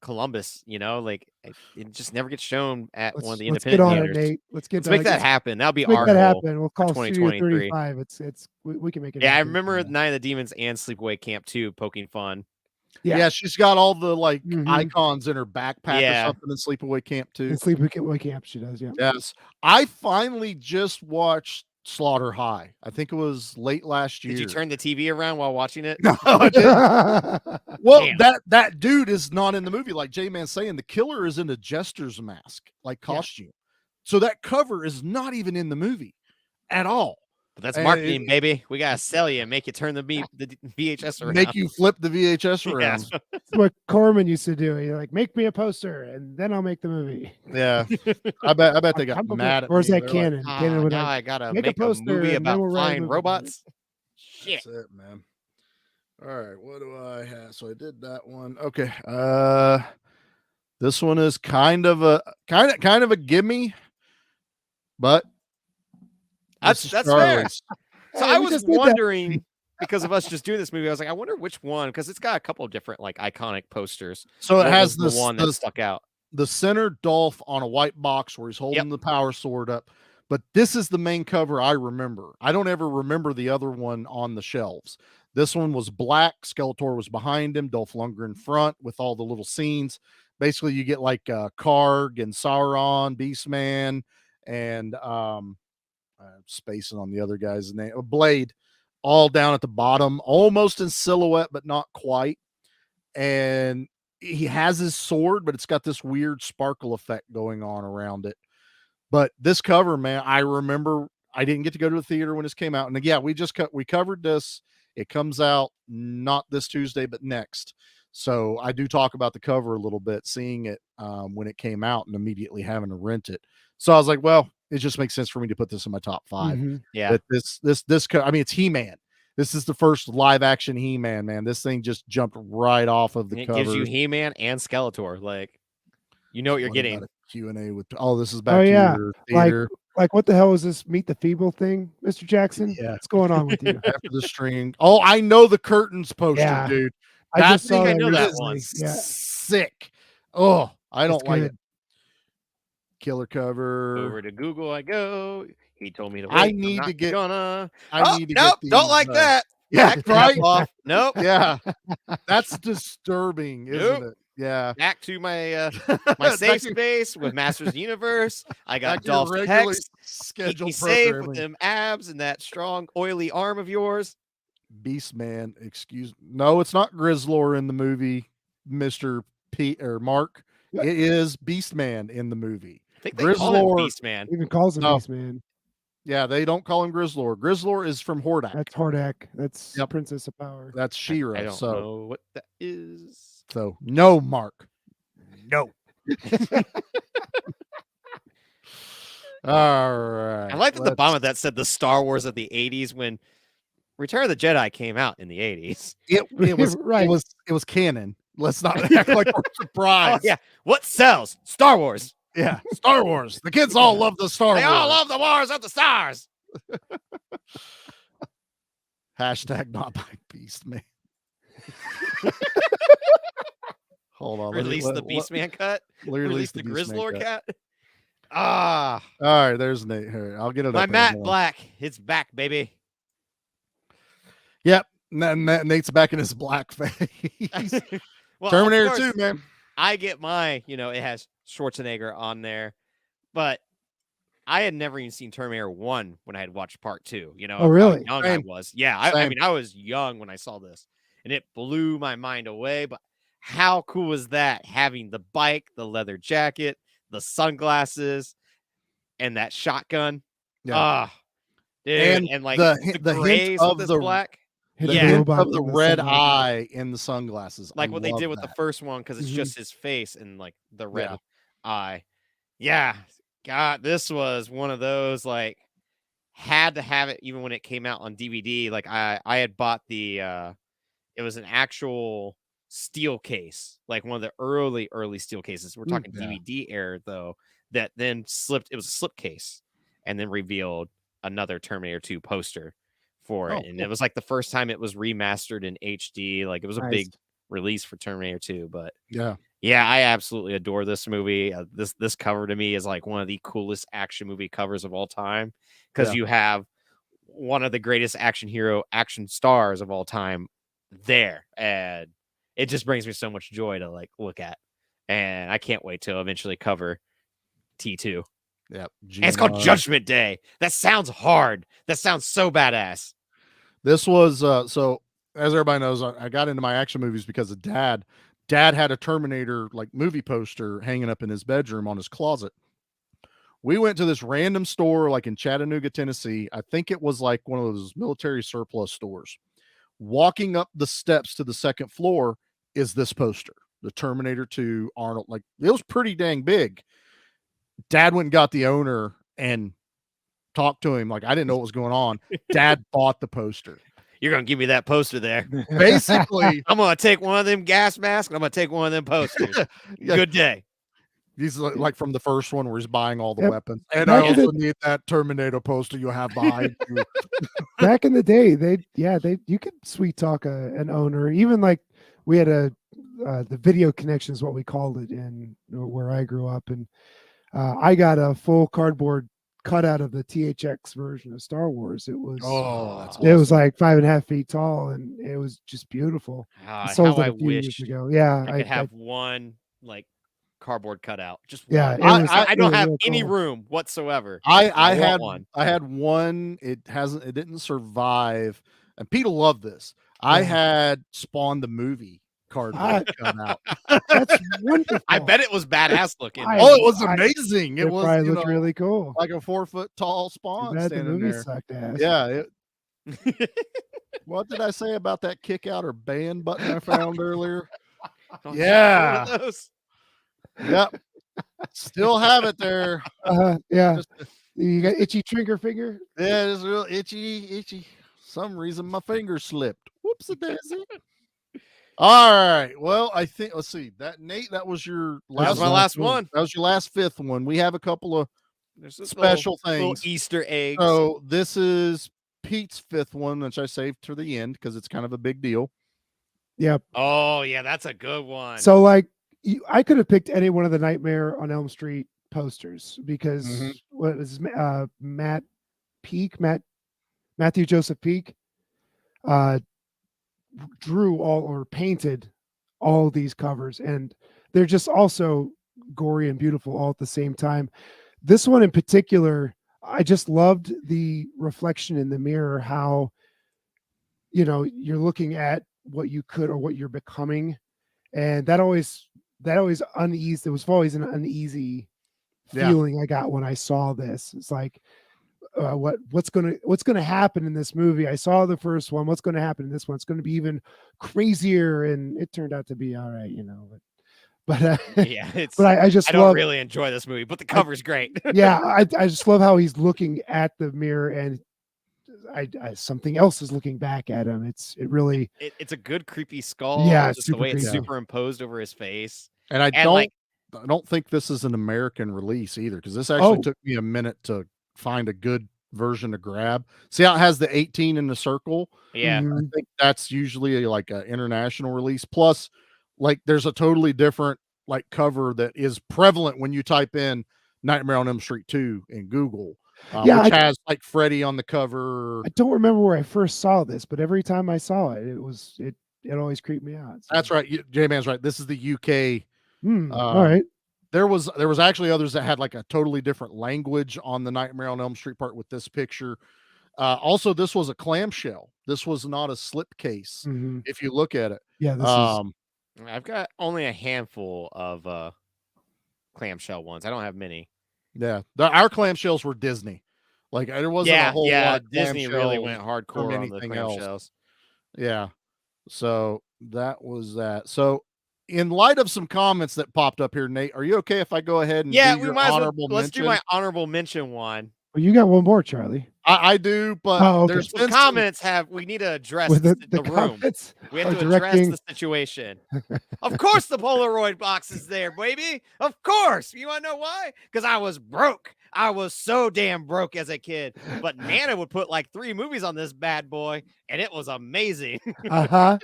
Columbus, like it just never gets shown at one of the independent theaters. Nate. Let's make that happen. That'll be our goal. We'll call 2023. We can make it. Yeah, I remember Night of the Demons and Sleepaway Camp 2 poking fun. Yeah, she's got all the icons in her backpack or something in Sleepaway Camp 2. In Sleepaway Camp, she does. Yeah. Yes, I finally just watched Slaughter High. I think it was late last year. Did you turn the TV around while watching it? No, I didn't. Well, that dude is not in the movie. Like J-Man's saying, the killer is in a jester's mask, like costume. Yeah. So that cover is not even in the movie at all. But that's marketing, baby. We gotta sell you and make you turn the VHS around. Make you flip the VHS around. That's what Corman used to do. You're like, make me a poster, and then I'll make the movie. Yeah, I bet they got mad at me. Or is that Canon? Like, Canon would now I gotta make a poster movie about flying robots. Shit, that's it, man. All right, what do I have? So I did that one. Okay, this one is kind of a gimme, but. That's fair. So I was wondering, because of us just doing this movie, I was like, I wonder which one, because it's got a couple of different like iconic posters. So it has this one that stuck out. the center Dolph on a white box where he's holding the power sword up. But this is the main cover I remember. I don't ever remember the other one on the shelves. This one was black. Skeletor was behind him. Dolph Lundgren in front with all the little scenes. Basically, you get like Karg and Sauron, Beastman, and spacing on the other guy's name, Blade, all down at the bottom, almost in silhouette, but not quite. And he has his sword, but it's got this weird sparkle effect going on around it. But this cover, man, I remember I didn't get to go to the theater when this came out. And yeah, we covered this. It comes out not this Tuesday, but next. So I do talk about the cover a little bit, seeing it when it came out and immediately having to rent it. So I was like, well, it just makes sense for me to put this in my top 5. Yeah. But I mean, it's He-Man. This is the first live action He-Man, man. This thing just jumped right off of the cover. It gives you He-Man and Skeletor. Like, you know what you're getting. Q&A with this is back to your theater. Like what the hell is this Meet the Feeble thing, Mr. Jackson? Yeah. What's going on with you? After the stream. Oh, I know the curtains poster, dude. I just saw I know that recently. one. Sick. Oh, I don't like it. Killer cover. Over to Google I go. He told me to wait. I need to get. Nope, don't like that. Yeah, right. Nope. Yeah, that's disturbing, isn't it? Yeah. Back to my my safe space with Masters of the Universe. I got Dolph Hex. Scheduled safe with them abs and that strong, oily arm of yours. Beastman, no, it's not Grizzlor in the movie, Mr. Pete or Mark. It is Beastman in the movie. I think they call him Beastman. Even calls him Beastman. Yeah, they don't call him Grizzlor. Grizzlor is from Hordak. That's Hordak. That's Princess of Power. That's She-Ra. I don't know what that is. So no, Mark. No. All right. I like that the bomb that said the Star Wars of the 80s when Return of the Jedi came out in the 80s. It was right. It was canon. Let's not act like we're surprised. Oh, yeah. What sells? Star Wars. Yeah. Star Wars. The kids all love the Star Wars. They all love the Wars of the Stars. Hashtag not by Beastman. Hold on. Release the Beastman cut. Release the Grizzlor cat. All right. There's Nate here. I'll get it. My Matte Black. It's back, baby. Yep. Nate's back in his black face. Well, Terminator 2, man. I get my, it has Schwarzenegger on there, but I had never even seen Terminator 1 when I had watched part 2. Oh, really? How young I was. Yeah. I mean, I was young when I saw this, and it blew my mind away. But how cool was that? Having the bike, the leather jacket, the sunglasses, and that shotgun. Yeah. Dude. And like the grays of the black. The hint of the red eye in the sunglasses. Like what they did with the first one, because it's just his face and like the red eye. Yeah. God, this was one of those, like, had to have it even when it came out on DVD. Like I had bought the it was an actual steel case, like one of the early steel cases. We're talking DVD era though, that then slipped. It was a slip case and then revealed another Terminator 2 poster for it. And it was like the first time it was remastered in HD. Like it was a big release for Terminator 2. But yeah, I absolutely adore this movie. This cover to me is like one of the coolest action movie covers of all time, because you have one of the greatest action stars of all time there, and it just brings me so much joy to like look at. And I can't wait to eventually cover T2. Yep. And it's called Judgment Day. That sounds hard. That sounds so badass. This was so, as everybody knows, I got into my action movies because of Dad. Dad had a Terminator like movie poster hanging up in his bedroom on his closet. We went to this random store like in Chattanooga, Tennessee. I think it was like one of those military surplus stores. Walking up the steps to the second floor is this poster, the Terminator 2 Arnold. Like it was pretty dang big. Dad went and got the owner and talked to him. Like, I didn't know what was going on. Dad bought the poster. You're going to give me that poster there. Basically, I'm going to take one of them gas masks and I'm going to take one of them posters. Good day. He's like from the first one where he's buying all the weapons. And I also need that Terminator poster you have behind you. Back in the day, you could sweet talk an owner. Even like we had a the video connection is what we called it in where I grew up, and I got a full cardboard cutout of the THX version of Star Wars. It was that's it was awesome. like 5.5 feet tall, and it was just beautiful. I sold How it I a few years wish ago. Yeah, I could have one like cardboard cutout. Just yeah, one. it was. I it don't was have real any cool. room whatsoever. I want one. had one. It didn't survive, and Pete will love this. I Yeah. had Spawn the movie cardboard cut out. That's wonderful. I bet it was badass looking. I- Oh, it was amazing. It was, probably you looked know, really cool. like a 4-foot tall Too Spawn bad the standing movie there. sucked ass. Yeah. What did I say about that kick out or ban button I found earlier? Don't Yeah. you have one of those? Yep. Still have it there. Yeah. Just, You got itchy trigger finger? yeah, it's real itchy. Some reason my finger slipped. Whoops a daisy. All right. Well, I think let's see. Nate, that was your That was last my last one. That was your last fifth one. We have a couple of There's this special little things. Easter eggs. So this is Pete's fifth one, which I saved to the end because it's kind of a big deal. Yep. Oh yeah, that's a good one. So like I could have picked any one of the Nightmare on Elm Street posters because what is Matthew Joseph Peak drew all or painted all these covers, and they're just also gory and beautiful all at the same time. This one in particular, I just loved the reflection in the mirror, how you're looking at what you could or what you're becoming, and that always uneased. It was always an uneasy feeling I got when I saw this. It's like what's gonna happen in this movie? I saw the first one. What's going to happen in this one? It's going to be even crazier, and it turned out to be all right, But yeah, but I don't love, really enjoy this movie, but the cover's great. yeah, I just love how he's looking at the mirror, and I something else is looking back at him. It's a good creepy skull. Yeah, just the way it's creepy. superimposed over his face. And I don't think this is an American release either, because this actually took me a minute to find a good version to grab. See how it has the 18 in the circle? Yeah. I think that's usually like an international release. Plus, like there's a totally different like cover that is prevalent when you type in Nightmare on Elm Street 2 in Google. Which has like Freddy on the cover. I don't remember where I first saw this, but every time I saw it, it always creeped me out. So. That's right. J-Man's right. This is the UK. All right. There was actually others that had like a totally different language on the Nightmare on Elm Street part with this picture. Also, this was a clamshell. This was not a slipcase. If you look at it. Yeah. This is. I've got only a handful of clamshell ones. I don't have many. Yeah, our clamshells were Disney. Like there wasn't a whole lot. Disney really went hardcore on the clamshells. Else. Yeah, so that was that. So, in light of some comments that popped up here, Nate, are you okay if I go ahead and we your might as honorable well. Let's mention? do my honorable mention one. Well, you got one more, Charlie. I do, but there's been comments we need to address the room. Comments we have to address the situation. Of course, the Polaroid box is there, baby. Of course. You want to know why? Because I was broke. I was so damn broke as a kid. But Nana would put like 3 movies on this bad boy, and it was amazing. Yeah.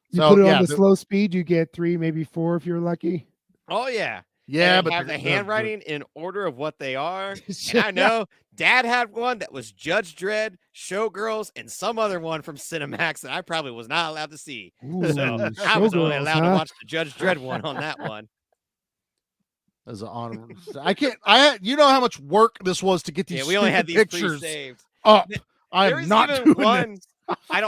You put it on the slow speed, you get 3, maybe 4 if you're lucky. Oh yeah. Yeah, but have the handwriting in order of what they are. And I know Dad had one that was Judge Dredd, Showgirls, and some other one from Cinemax that I probably was not allowed to see. Ooh, so I was only allowed to watch the Judge Dredd one on that one. As an honor, you know how much work this was to get these. Yeah, we only had these pictures saved up. I'm not doing one. I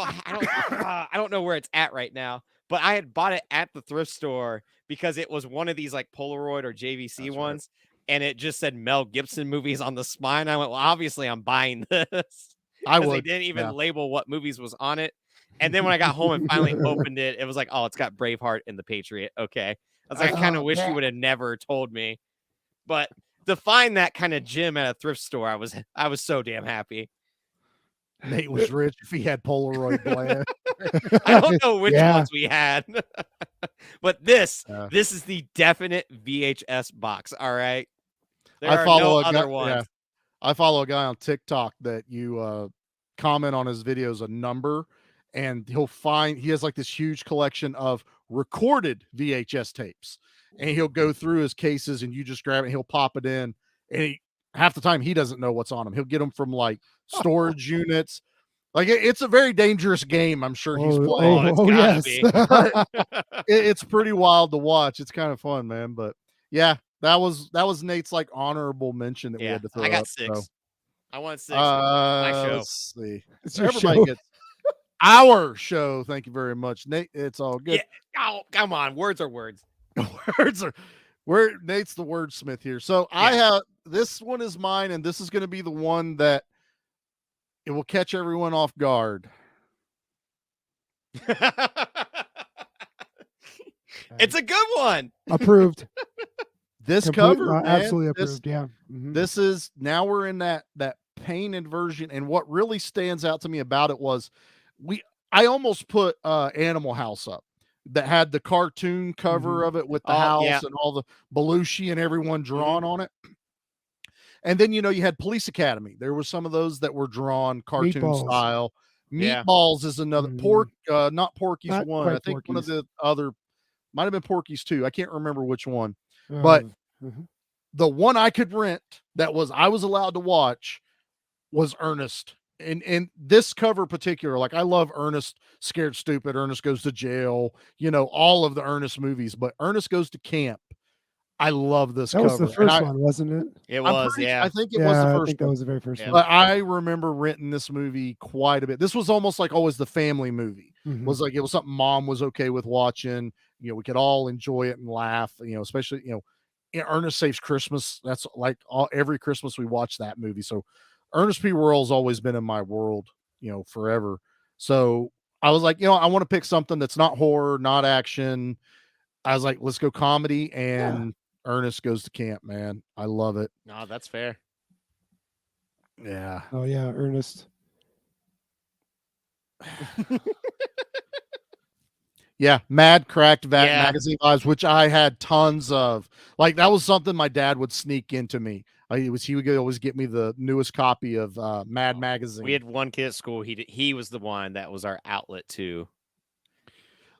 don't know where it's at right now, but I had bought it at the thrift store because it was one of these like Polaroid or JVC ones, and it just said Mel Gibson movies on the spine. I went, well, obviously I'm buying this. They didn't even label what movies was on it. And then when I got home and finally opened it, it was like, oh, it's got Braveheart and The Patriot. Okay. I was like, I kind of wish you would have never told me. But to find that kind of gem at a thrift store, I was so damn happy. Nate was rich if he had Polaroid blast. I don't know which ones we had, but this is the definite VHS box. All right, I follow other ones. Yeah. I follow a guy on TikTok that you comment on his videos a number, and he has like this huge collection of recorded VHS tapes, and he'll go through his cases, and you just grab it, and he'll pop it in, and half the time he doesn't know what's on them. He'll get them from like storage units. Like it's a very dangerous game. I'm sure he's playing. Yes. It's pretty wild to watch. It's kind of fun, man. But yeah, that was Nate's like honorable mention that we had to throw. I got up, 6. so. I want 6. My show. Let's see. It's your Everybody show. gets our show. Thank you very much, Nate. It's all good. Yeah. Oh, come on. Words are words. Nate's the wordsmith here. So I have this one is mine, and this is going to be the one that it will catch everyone off guard. It's a good one. Approved. This cover, man, absolutely approved. This is now we're in that painted version, and what really stands out to me about it was I almost put Animal House up that had the cartoon cover of it with the house and all the Belushi and everyone drawn on it. And then, you had Police Academy. There were some of those that were drawn cartoon style. Meatballs is another. Pork, not Porky's Not one. I think Porky's. one of the other might have been Porky's too. I can't remember which one. But the one I could rent I was allowed to watch was Ernest. And this cover particular, like I love Ernest Scared Stupid, Ernest Goes to Jail, all of the Ernest movies, but Ernest Goes to Camp. I love this cover. That was the first one, wasn't it? It was, I think it was the first I think that was the very first one. But I remember renting this movie quite a bit. This was almost like always the family movie. Was like it was something mom was okay with watching. We could all enjoy it and laugh, especially, Ernest Saves Christmas. That's like every Christmas we watch that movie. So Ernest P. Worrell's always been in my world, forever. So I was like, I want to pick something that's not horror, not action. I was like, let's go comedy, and Ernest Goes to Camp, man. I love it. No, that's fair. Yeah. Oh yeah, Ernest. Yeah, Mad Cracked Magazine Vibes, which I had tons of. Like that was something my dad would sneak into me. He would always get me the newest copy of Mad Magazine. We had one kid at school. He was the one that was our outlet too.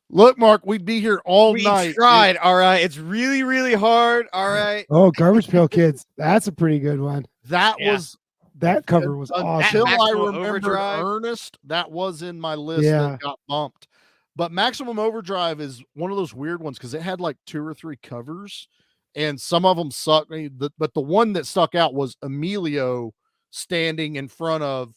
Look, Mark, we'd be here all night. We tried. All right, it's really, really hard. All right. Oh, Garbage Pail Kids. That's a pretty good one. That cover was awesome. Until I Maximum remembered Overdrive. Ernest, that was in my list that got bumped. But Maximum Overdrive is one of those weird ones because it had like 2 or 3 covers, and some of them sucked. But the one that stuck out was Emilio standing in front of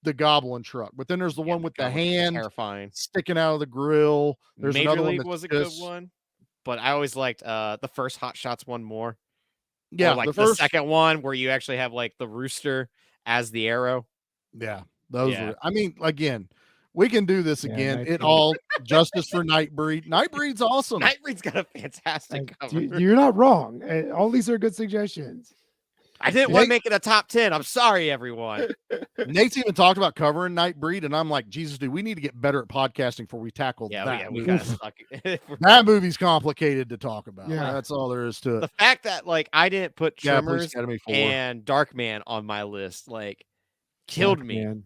the Goblin truck. But then there's the one with the hand terrifying sticking out of the grill. There's Major another League one was a good one, but I always liked the first Hot Shots one more. Yeah, or like the second one where you actually have like the rooster as the arrow. Yeah, those were. I mean, again, we can do this again. It all justice for Nightbreed. Nightbreed's awesome. Nightbreed's got a fantastic cover. You're not wrong. All these are good suggestions. I didn't want to make it a top 10. I'm sorry, everyone. Nate's even talked about covering Nightbreed, and I'm like, Jesus, dude, we need to get better at podcasting before we tackle that. We got stuck. That movie's complicated to talk about. Yeah, that's all there is to it. The fact that like I didn't put Tremors Academy 4. and Darkman on my list like killed me. Man.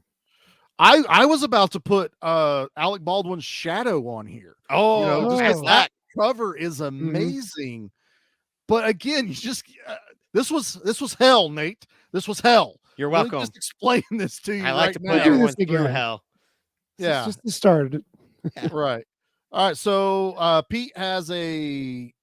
I was about to put Alec Baldwin's Shadow on here. That cover is amazing. But again, you just this was hell, Nate. This was hell. You're welcome. Let me just explain this to you. I like to now. put everyone through hell. Yeah, it's just the start. Right. All right. So Pete has a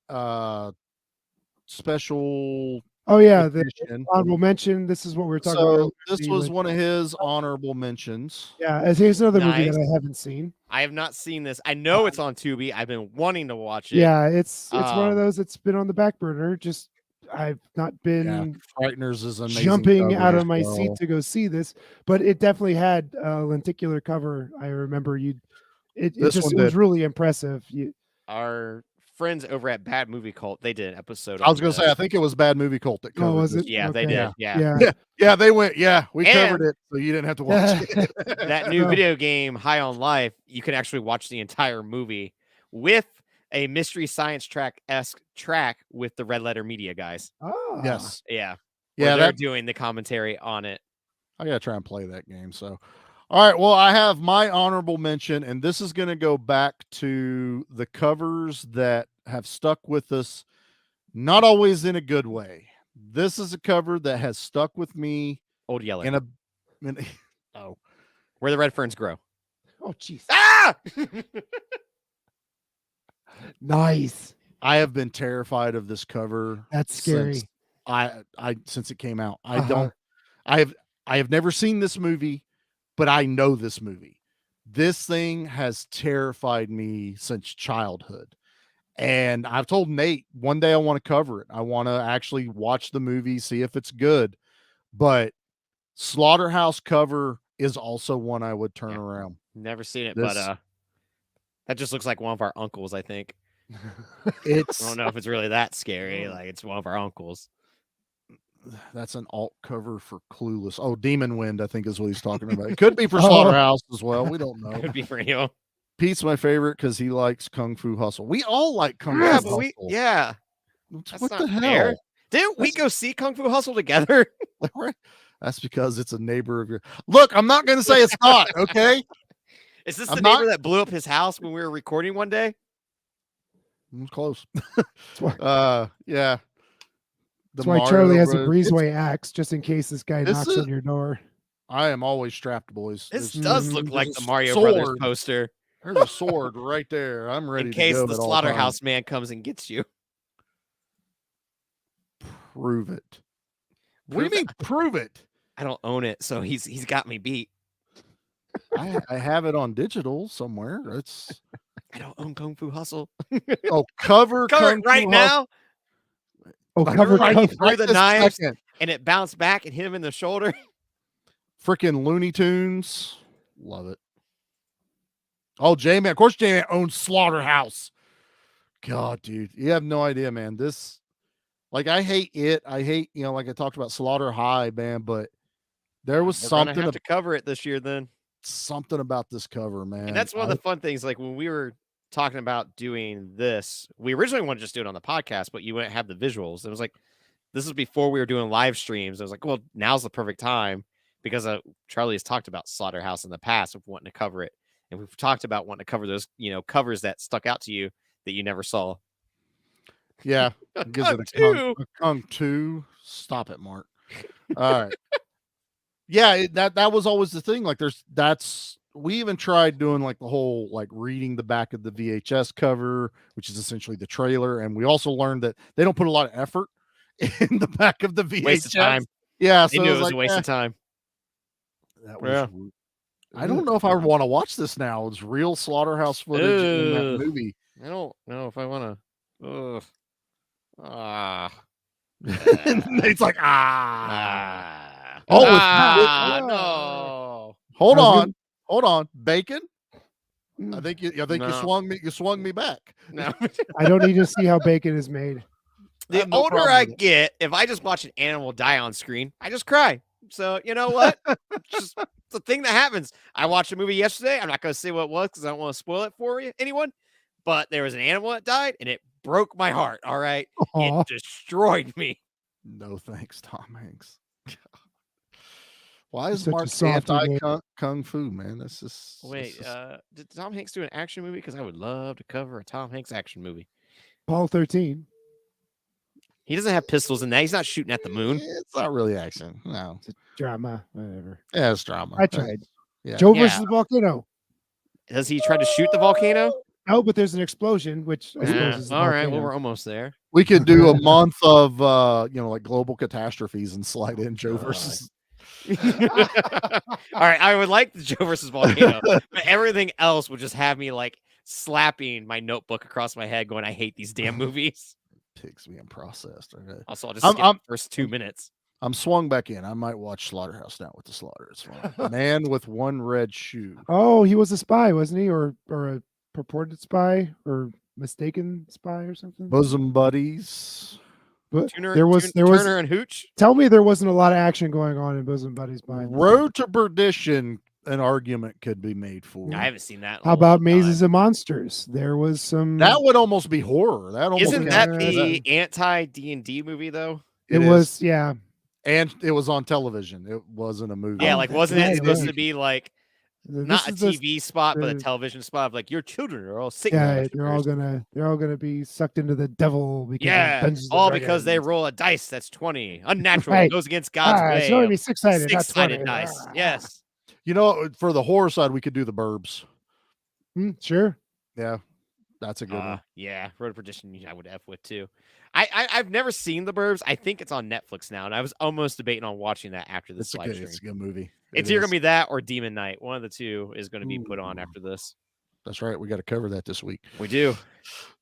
special. Oh yeah, edition. the honorable mention. This is what we were talking about. This was one of his honorable mentions. Yeah, here's another movie that I haven't seen. I have not seen this. I know it's on Tubi. I've been wanting to watch it. Yeah, it's one of those that's been on the back burner. Just I've not been Frighteners is amazing jumping out of my seat to go see this, but it definitely had a lenticular cover. I remember it was really impressive. Our friends over at Bad Movie Cult, they did an episode. I was going to say, I think it was Bad Movie Cult that covered was it? Yeah, Okay. they did. Yeah, they went. Yeah, we covered it, so you didn't have to watch it. That new video game, High on Life, you can actually watch the entire movie with a Mystery Science Track-esque track with the Red Letter Media guys. Oh, yes, yeah, they're doing the commentary on it. I gotta try and play that game. So, All right. Well, I have my honorable mention, and this is going to go back to the covers that have stuck with us, not always in a good way. This is a cover that has stuck with me Old Yeller. oh, Where the red ferns grow. Oh, jeez. Ah! Nice. I have been terrified of this cover. That's scary. Since since it came out. Uh-huh. I have never seen this movie, but I know this movie. This thing has terrified me since childhood. And I've told Nate one day I want to cover it. I want to actually watch the movie, see if it's good. But Slaughterhouse cover is also one I would turn around. Never seen it, but that just looks like one of our uncles, I think. I don't know if it's really that scary. Like, it's one of our uncles. That's an alt cover for Clueless. Oh, Demon Wind, I think is what he's talking about. It could be for Slaughterhouse as well. We don't know. Could be for you. Pete's my favorite because he likes Kung Fu Hustle. We all like Kung Fu But Hustle. That's What the not hell? fair. Didn't we go see Kung Fu Hustle together? That's because it's a neighbor of your. Look, I'm not going to say it's not. Okay. Is this the neighbor that blew up his house when we were recording one day? Close. Yeah. That's why Charlie has a breezeway axe, just in case this guy knocks on your door. I am always strapped, boys. This does look like the Mario Brothers poster. There's a sword right there. I'm ready in case to go the slaughterhouse man comes and gets you. Prove it. What do you mean prove it? I don't own it, so he's got me beat. I have it on digital somewhere. I don't own Kung Fu Hustle. Oh, cover it right now. Oh, cover right the knives, and it bounced back and hit him in the shoulder. Freaking Looney Tunes. Love it. Oh, J-Man. Of course, J-Man owns Slaughterhouse. God, dude. You have no idea, man. This, like, I hate it. I hate, like I talked about Slaughter High, man, but there was something. We're gonna have to cover it this year then. Something about this cover, man. And that's one of the fun things. Like, when we were talking about doing this, we originally wanted to just do it on the podcast, but you wouldn't have the visuals. It was like, this was before we were doing live streams. I was like, well, now's the perfect time because Charlie has talked about Slaughterhouse in the past of wanting to cover it. And we've talked about wanting to cover those, covers that stuck out to you that you never saw. Yeah. Gives it a Kung 2. Stop it, Mark. All right. Yeah, that was always the thing. Like, we even tried doing like the whole, like, reading the back of the VHS cover, which is essentially the trailer. And we also learned that they don't put a lot of effort in the back of the VHS. Waste of time. Yeah. They knew it was a waste of time. That was I don't know if I want to watch this now. It's real slaughterhouse footage in that movie. I don't know if I want to. It's like, no. Hold on. Bacon. I think you swung me back. No. I don't need to see how bacon is made. The older I get, if I just watch an animal die on screen, I just cry. So, you know what? Just the thing that happens. I watched a movie yesterday. I'm not going to say what it was because I don't want to spoil it for anyone. But there was an animal that died, and it broke my heart. All right, It destroyed me. No thanks, Tom Hanks. Why is Mark anti kung fu, man? That's just wait. Did Tom Hanks do an action movie? Because I would love to cover a Tom Hanks action movie. Apollo 13. He doesn't have pistols in that. He's not shooting at the moon. It's not really action. No, it's drama. Whatever. Yeah, it's drama. I tried. Yeah. Joe versus the volcano. Does he try to shoot the volcano? No, but there's an explosion, which I suppose is all right. Well, we're almost there. We could do a month of like global catastrophes and slide in Joe versus. All right, I would like the Joe versus volcano, but everything else would just have me like slapping my notebook across my head, going, "I hate these damn movies." Pigs being processed. Okay. Also, I'll just skip the first 2 minutes. I'm swung back in. I might watch Slaughterhouse now with the slaughter. It's fun. Man with one red shoe. Oh, he was a spy, wasn't he, or a purported spy, or mistaken spy, or something? Bosom buddies. But Turner and Hooch. Tell me there wasn't a lot of action going on in Bosom Buddies. Road to Perdition, an argument could be made for. I haven't seen that. How about Mazes and Monsters? There was some. That would almost be horror. Isn't that the anti D&D movie though? It was, yeah. And it was on television. It wasn't a movie. Yeah, like wasn't it supposed to be like Not a TV spot, but a television spot of like your children are all Satan. Yeah, they're all gonna be sucked into the devil because all because they roll a dice that's 20, unnatural. Right. It goes against God's way. It should only be 6-sided, not 20. Six-sided dice. Yes. You know, for the horror side, we could do The Burbs. Sure. Yeah, that's a good one. Yeah, Road to Perdition I would F with too. I've never seen The Burbs. I think it's on Netflix now, and I was almost debating on watching that after this live stream. It's a good movie. It's either gonna be that or Demon Knight. One of the two is going to be put on after this. That's right. We got to cover that this week. We do.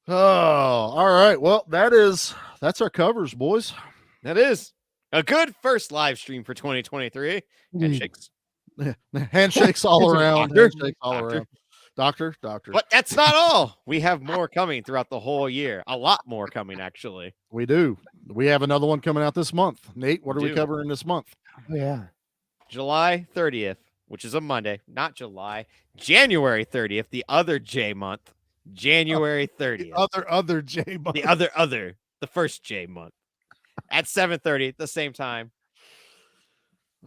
Oh, all right. Well, that's our covers, boys. That is a good first live stream for 2023. Handshakes. Handshakes all around. Handshakes all around. Doctor. But that's not all. We have more coming throughout the whole year. A lot more coming, actually. We do. We have another one coming out this month. Nate, what are we covering this month? Oh, yeah. July 30th, which is a Monday, not July. January 30th, the other J month. January 30th. The other J month. The first J month. At 7:30 at the same time.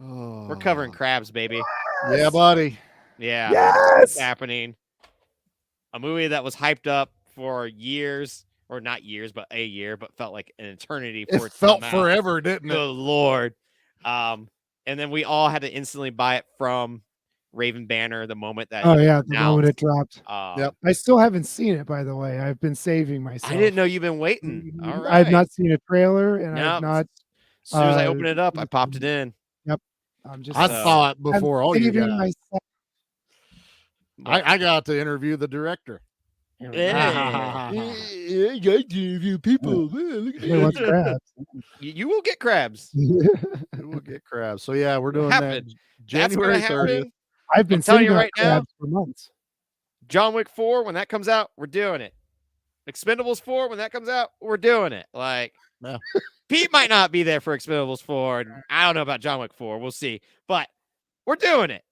Oh. We're covering crabs, baby. Yeah, buddy. Yeah. Yes. It's happening. A movie that was hyped up for years, or not years, but a year, but felt like an eternity for it felt forever, didn't it? Good Lord. And then we all had to instantly buy it from Raven Banner the moment that the moment it dropped. Yep. I still haven't seen it, by the way. I've been saving myself. I didn't know you've been waiting. All right. I've not seen a trailer, and I've not. As soon as I opened it up, I popped it in. Yep. I saw it before all you guys. Myself. I got to interview the director. Yeah. I got to interview people. Wait, what's crabs? You will get crabs. You will get crabs. So yeah, we're doing that January 30th. I've been telling you right right now for months. John Wick 4, when that comes out, we're doing it. Expendables 4, when that comes out, we're doing it. Like, Pete might not be there for Expendables 4, and I don't know about John Wick 4. We'll see. But we're doing it.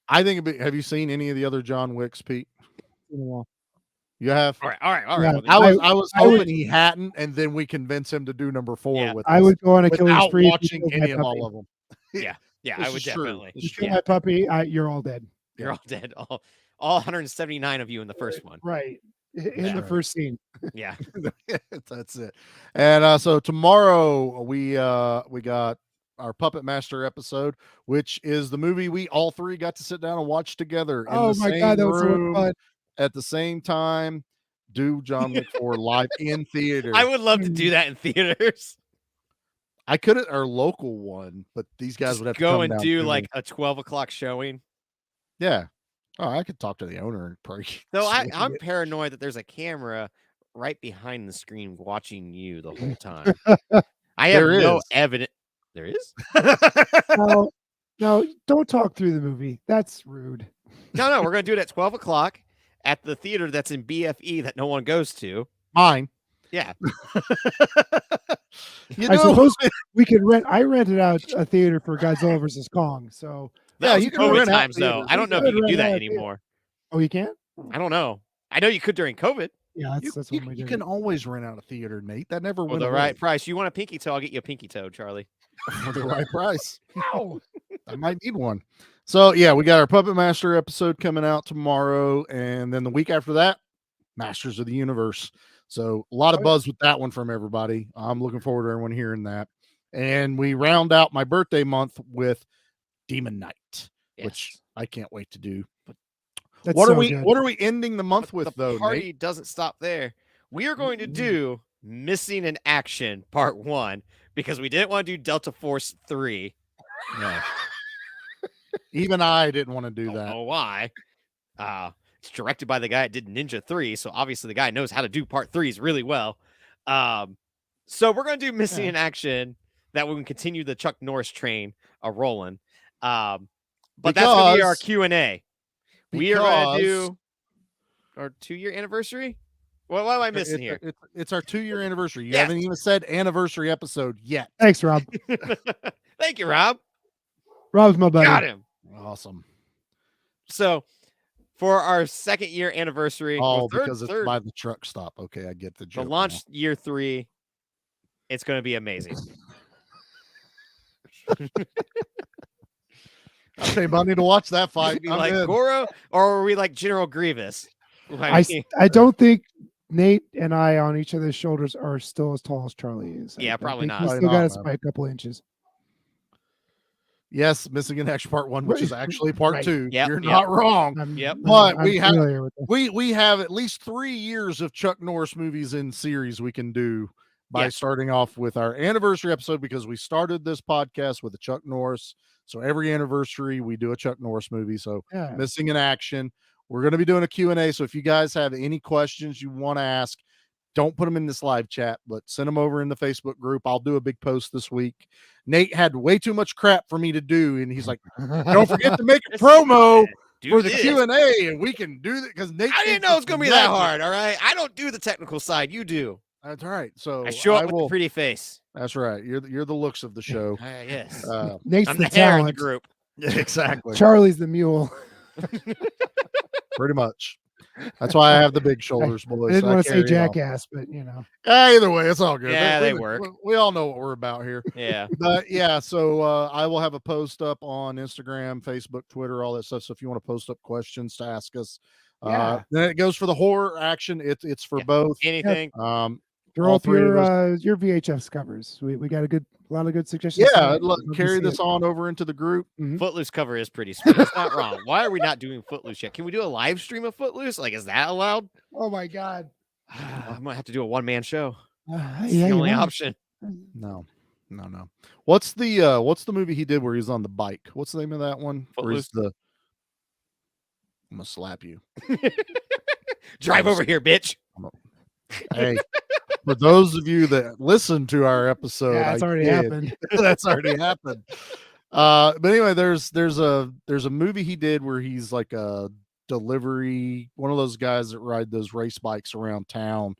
I think have you seen any of the other John Wicks, Pete? You have? All right. Yeah. I was hoping he hadn't, and then we convince him to do number 4 with us. I would go on a killing spree watching any of all of them. Yeah, I would definitely. You kill my puppy, you're all dead. You're all dead. All 179 of you in the first one. Right. In the first scene. Yeah. That's it. And so tomorrow we got our Puppet Master episode, which is the movie we all three got to sit down and watch together in the same God, that was so room fun. at the same time. Do John Wick 4 live in theater. I would love to do that in theaters. I could at our local one, but these guys would have to go come and down do to like me. a 12 o'clock showing. Yeah. Oh, I could talk to the owner and probably. No, I'm paranoid that there's a camera right behind the screen watching you the whole time. I have no evidence. There is? No, don't talk through the movie. That's rude. No, we're going to do it at 12 o'clock at the theater that's in BFE that no one goes to. Mine. Yeah. I suppose we could rent. I rented out a theater for Godzilla vs. Kong. So yeah, you can rent times though. I don't know if you can do that anymore. Oh, you can't? I don't know. I know you could during COVID. Yeah, that's what you can always rent out a theater, Nate. That never went the away. right price. You want a pinky toe? I'll get you a pinky toe, Charlie. For the right price. Ow. I might need one. So yeah, we got our Puppet Master episode coming out tomorrow, and then the week after that, Masters of the Universe. So a lot of buzz with that one from everybody. I'm looking forward to everyone hearing that. And we round out my birthday month with Demon Knight, which I can't wait to do. But what are we ending the month with though? The party Nate? Doesn't stop there. We are going to do Missing in Action Part 1 because we didn't want to do Delta Force 3. No. Even I didn't want to do that. I don't know why. It's directed by the guy that did Ninja 3, so obviously the guy knows how to do Part 3s really well. So we're going to do Missing in Action. That we can continue the Chuck Norris train rolling. But that's going to be our Q&A. We are going to do our 2-year anniversary. What am I missing here? It's our 2-year anniversary. You haven't even said anniversary episode yet. Thanks, Rob. Thank you, Rob. Rob's my buddy. Got him. Awesome. So for our 2nd year anniversary, because it's by the truck stop. Okay, I get the joke. The launch year 3, it's going to be amazing. I pay money to watch that fight. Be I'm like in. Goro, or are we like General Grievous? I don't think Nate and I on each other's shoulders are still as tall as Charlie is. Yeah, I probably think not. He's Probably still not, got us man. by a couple inches. Yes, Missing in Action Part 1, which is actually Part Right. 2. Yep, You're yep. not wrong. Yep. But I'm we have familiar with that. we have at least 3 years of Chuck Norris movies in series we can do by Yeah. starting off with our anniversary episode, because we started this podcast with a Chuck Norris. So every anniversary we do a Chuck Norris movie. So Yeah. Missing in Action. We're going to be doing a Q&A. So if you guys have any questions you want to ask, don't put them in this live chat, but send them over in the Facebook group. I'll do a big post this week. Nate had way too much crap for me to do, and he's like, "Don't forget to make a promo for the Q&A, and we can do that." Because Nate, I didn't know it was gonna be that hard. All right, I don't do the technical side. You do. That's right. So I show up with a pretty face. That's right. You're the looks of the show. Yes. Nate's I'm the the hair in the talent. group. Yeah, exactly. Charlie's the mule. Pretty much. That's why I have the big shoulders, boys. I didn't want to say carry it all. jackass, but you know. Either way, it's all good. Yeah, they work. We all know what we're about here. Yeah. But yeah, so I will have a post up on Instagram, Facebook, Twitter, all that stuff. So if you want to post up questions to ask us, then it goes for the horror action. It's for both. Anything. Throw all up three of your VHS covers. We got a lot of good suggestions. Yeah, Love to carry see this it. on over into the group. Footloose cover is pretty sweet. It's not wrong. Why are we not doing Footloose yet? Can we do a live stream of Footloose? Like, is that allowed? Oh my god. I might have to do a one-man show. It's Yeah, the you only might. option. No. What's the movie he did where he's on the bike? What's the name of that one? Where he's Footloose? I'm gonna slap you. Drive over here, bitch. Hey, for those of you that listen to our episode, Yeah, it's already happened. That's already happened. But anyway, there's a movie he did where he's like a delivery, one of those guys that ride those race bikes around town.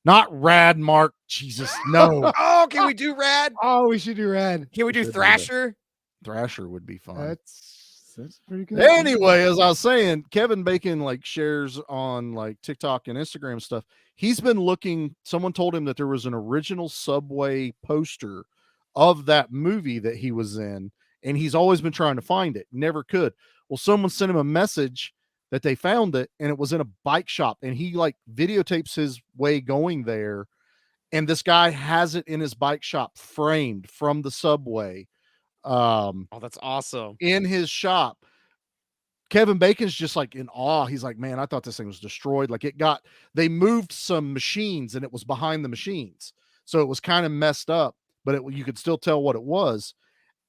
Not Rad Mark. Jesus, no. Oh, can we do Rad? Oh, we should do Rad. Can we do should do that. Thrasher? Thrasher would be fun. That's pretty good. Anyway, as I was saying, Kevin Bacon like shares on like TikTok and Instagram stuff. He's been looking. Someone told him that there was an original Subway poster of that movie that he was in, and he's always been trying to find it, never could. Well, someone sent him a message that they found it, and it was in a bike shop, and he like videotapes his way going there, and this guy has it in his bike shop framed from the Subway. Oh, that's awesome. In his shop. Kevin Bacon's just like in awe. He's like, man, I thought this thing was destroyed. Like they moved some machines and it was behind the machines. So it was kind of messed up, but you could still tell what it was.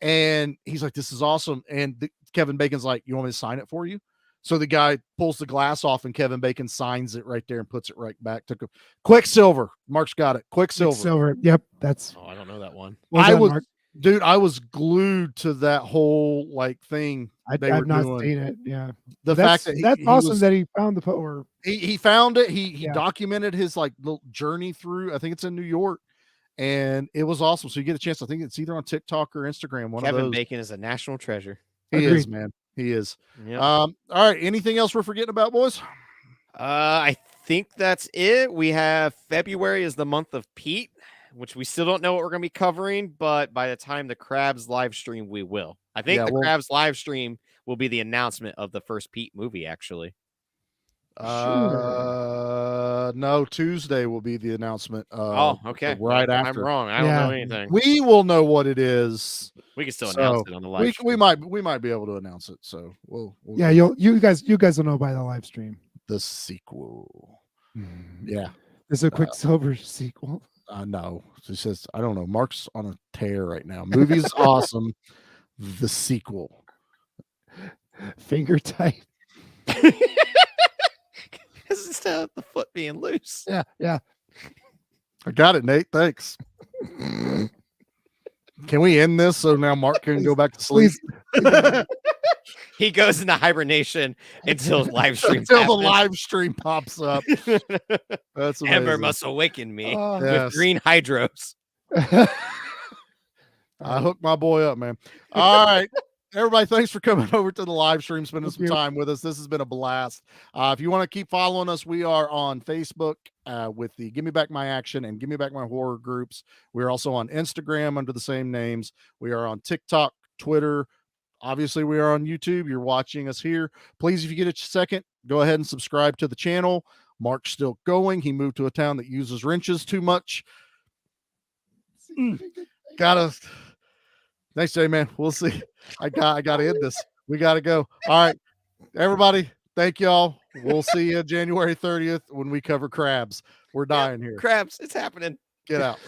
And he's like, this is awesome. And Kevin Bacon's like, you want me to sign it for you? So the guy pulls the glass off and Kevin Bacon signs it right there and puts it right back. Took a Quicksilver. Mark's got it. Quicksilver. Yep. That's. Oh, I don't know that one. Dude, I was glued to that whole like thing. I've not seen it. Yeah. The fact that that's awesome that he found the or he found it. He documented his like little journey through. I think it's in New York, and it was awesome. So you get a chance. I think it's either on TikTok or Instagram. Kevin Bacon is a national treasure. He is, man. He is. Yep. All right. Anything else we're forgetting about, boys? I think that's it. We have February is the month of Pete, which we still don't know what we're going to be covering, but by the time the Crabs live stream, we will. I think Crabs live stream will be the announcement of the first Pete movie, actually. No, Tuesday will be the announcement. Okay. Right after. I'm wrong. I don't know anything. We will know what it is. We can still announce it on the live stream. We might be able to announce it. So we'll you guys will know by the live stream. The sequel. Yeah. There's a Quicksilver sequel. No, she says, I don't know. Mark's on a tear right now. Movie's awesome. The sequel. Finger tight. This is the foot being loose. Yeah. I got it, Nate. Thanks. Can we end this so now Mark can go back to sleep? He goes into hibernation until live stream. Until the live stream pops up. That's amazing. Ember must awaken me with yes. green hydros. I hooked my boy up, man. All right. Everybody, thanks for coming over to the live stream, spending some time with us. This has been a blast. If you want to keep following us, we are on Facebook with the Give Me Back My Action and Give Me Back My Horror groups. We're also on Instagram under the same names. We are on TikTok, Twitter, Obviously, we are on YouTube. You're watching us here. Please, if you get a second, go ahead and subscribe to the channel. Mark's still going. He moved to a town that uses wrenches too much. Gotta. Next day, man. We'll see. I gotta end this. We gotta go. All right, everybody. Thank y'all. We'll see you January 30th when we cover crabs. We're dying here. Crabs, it's happening. Get out.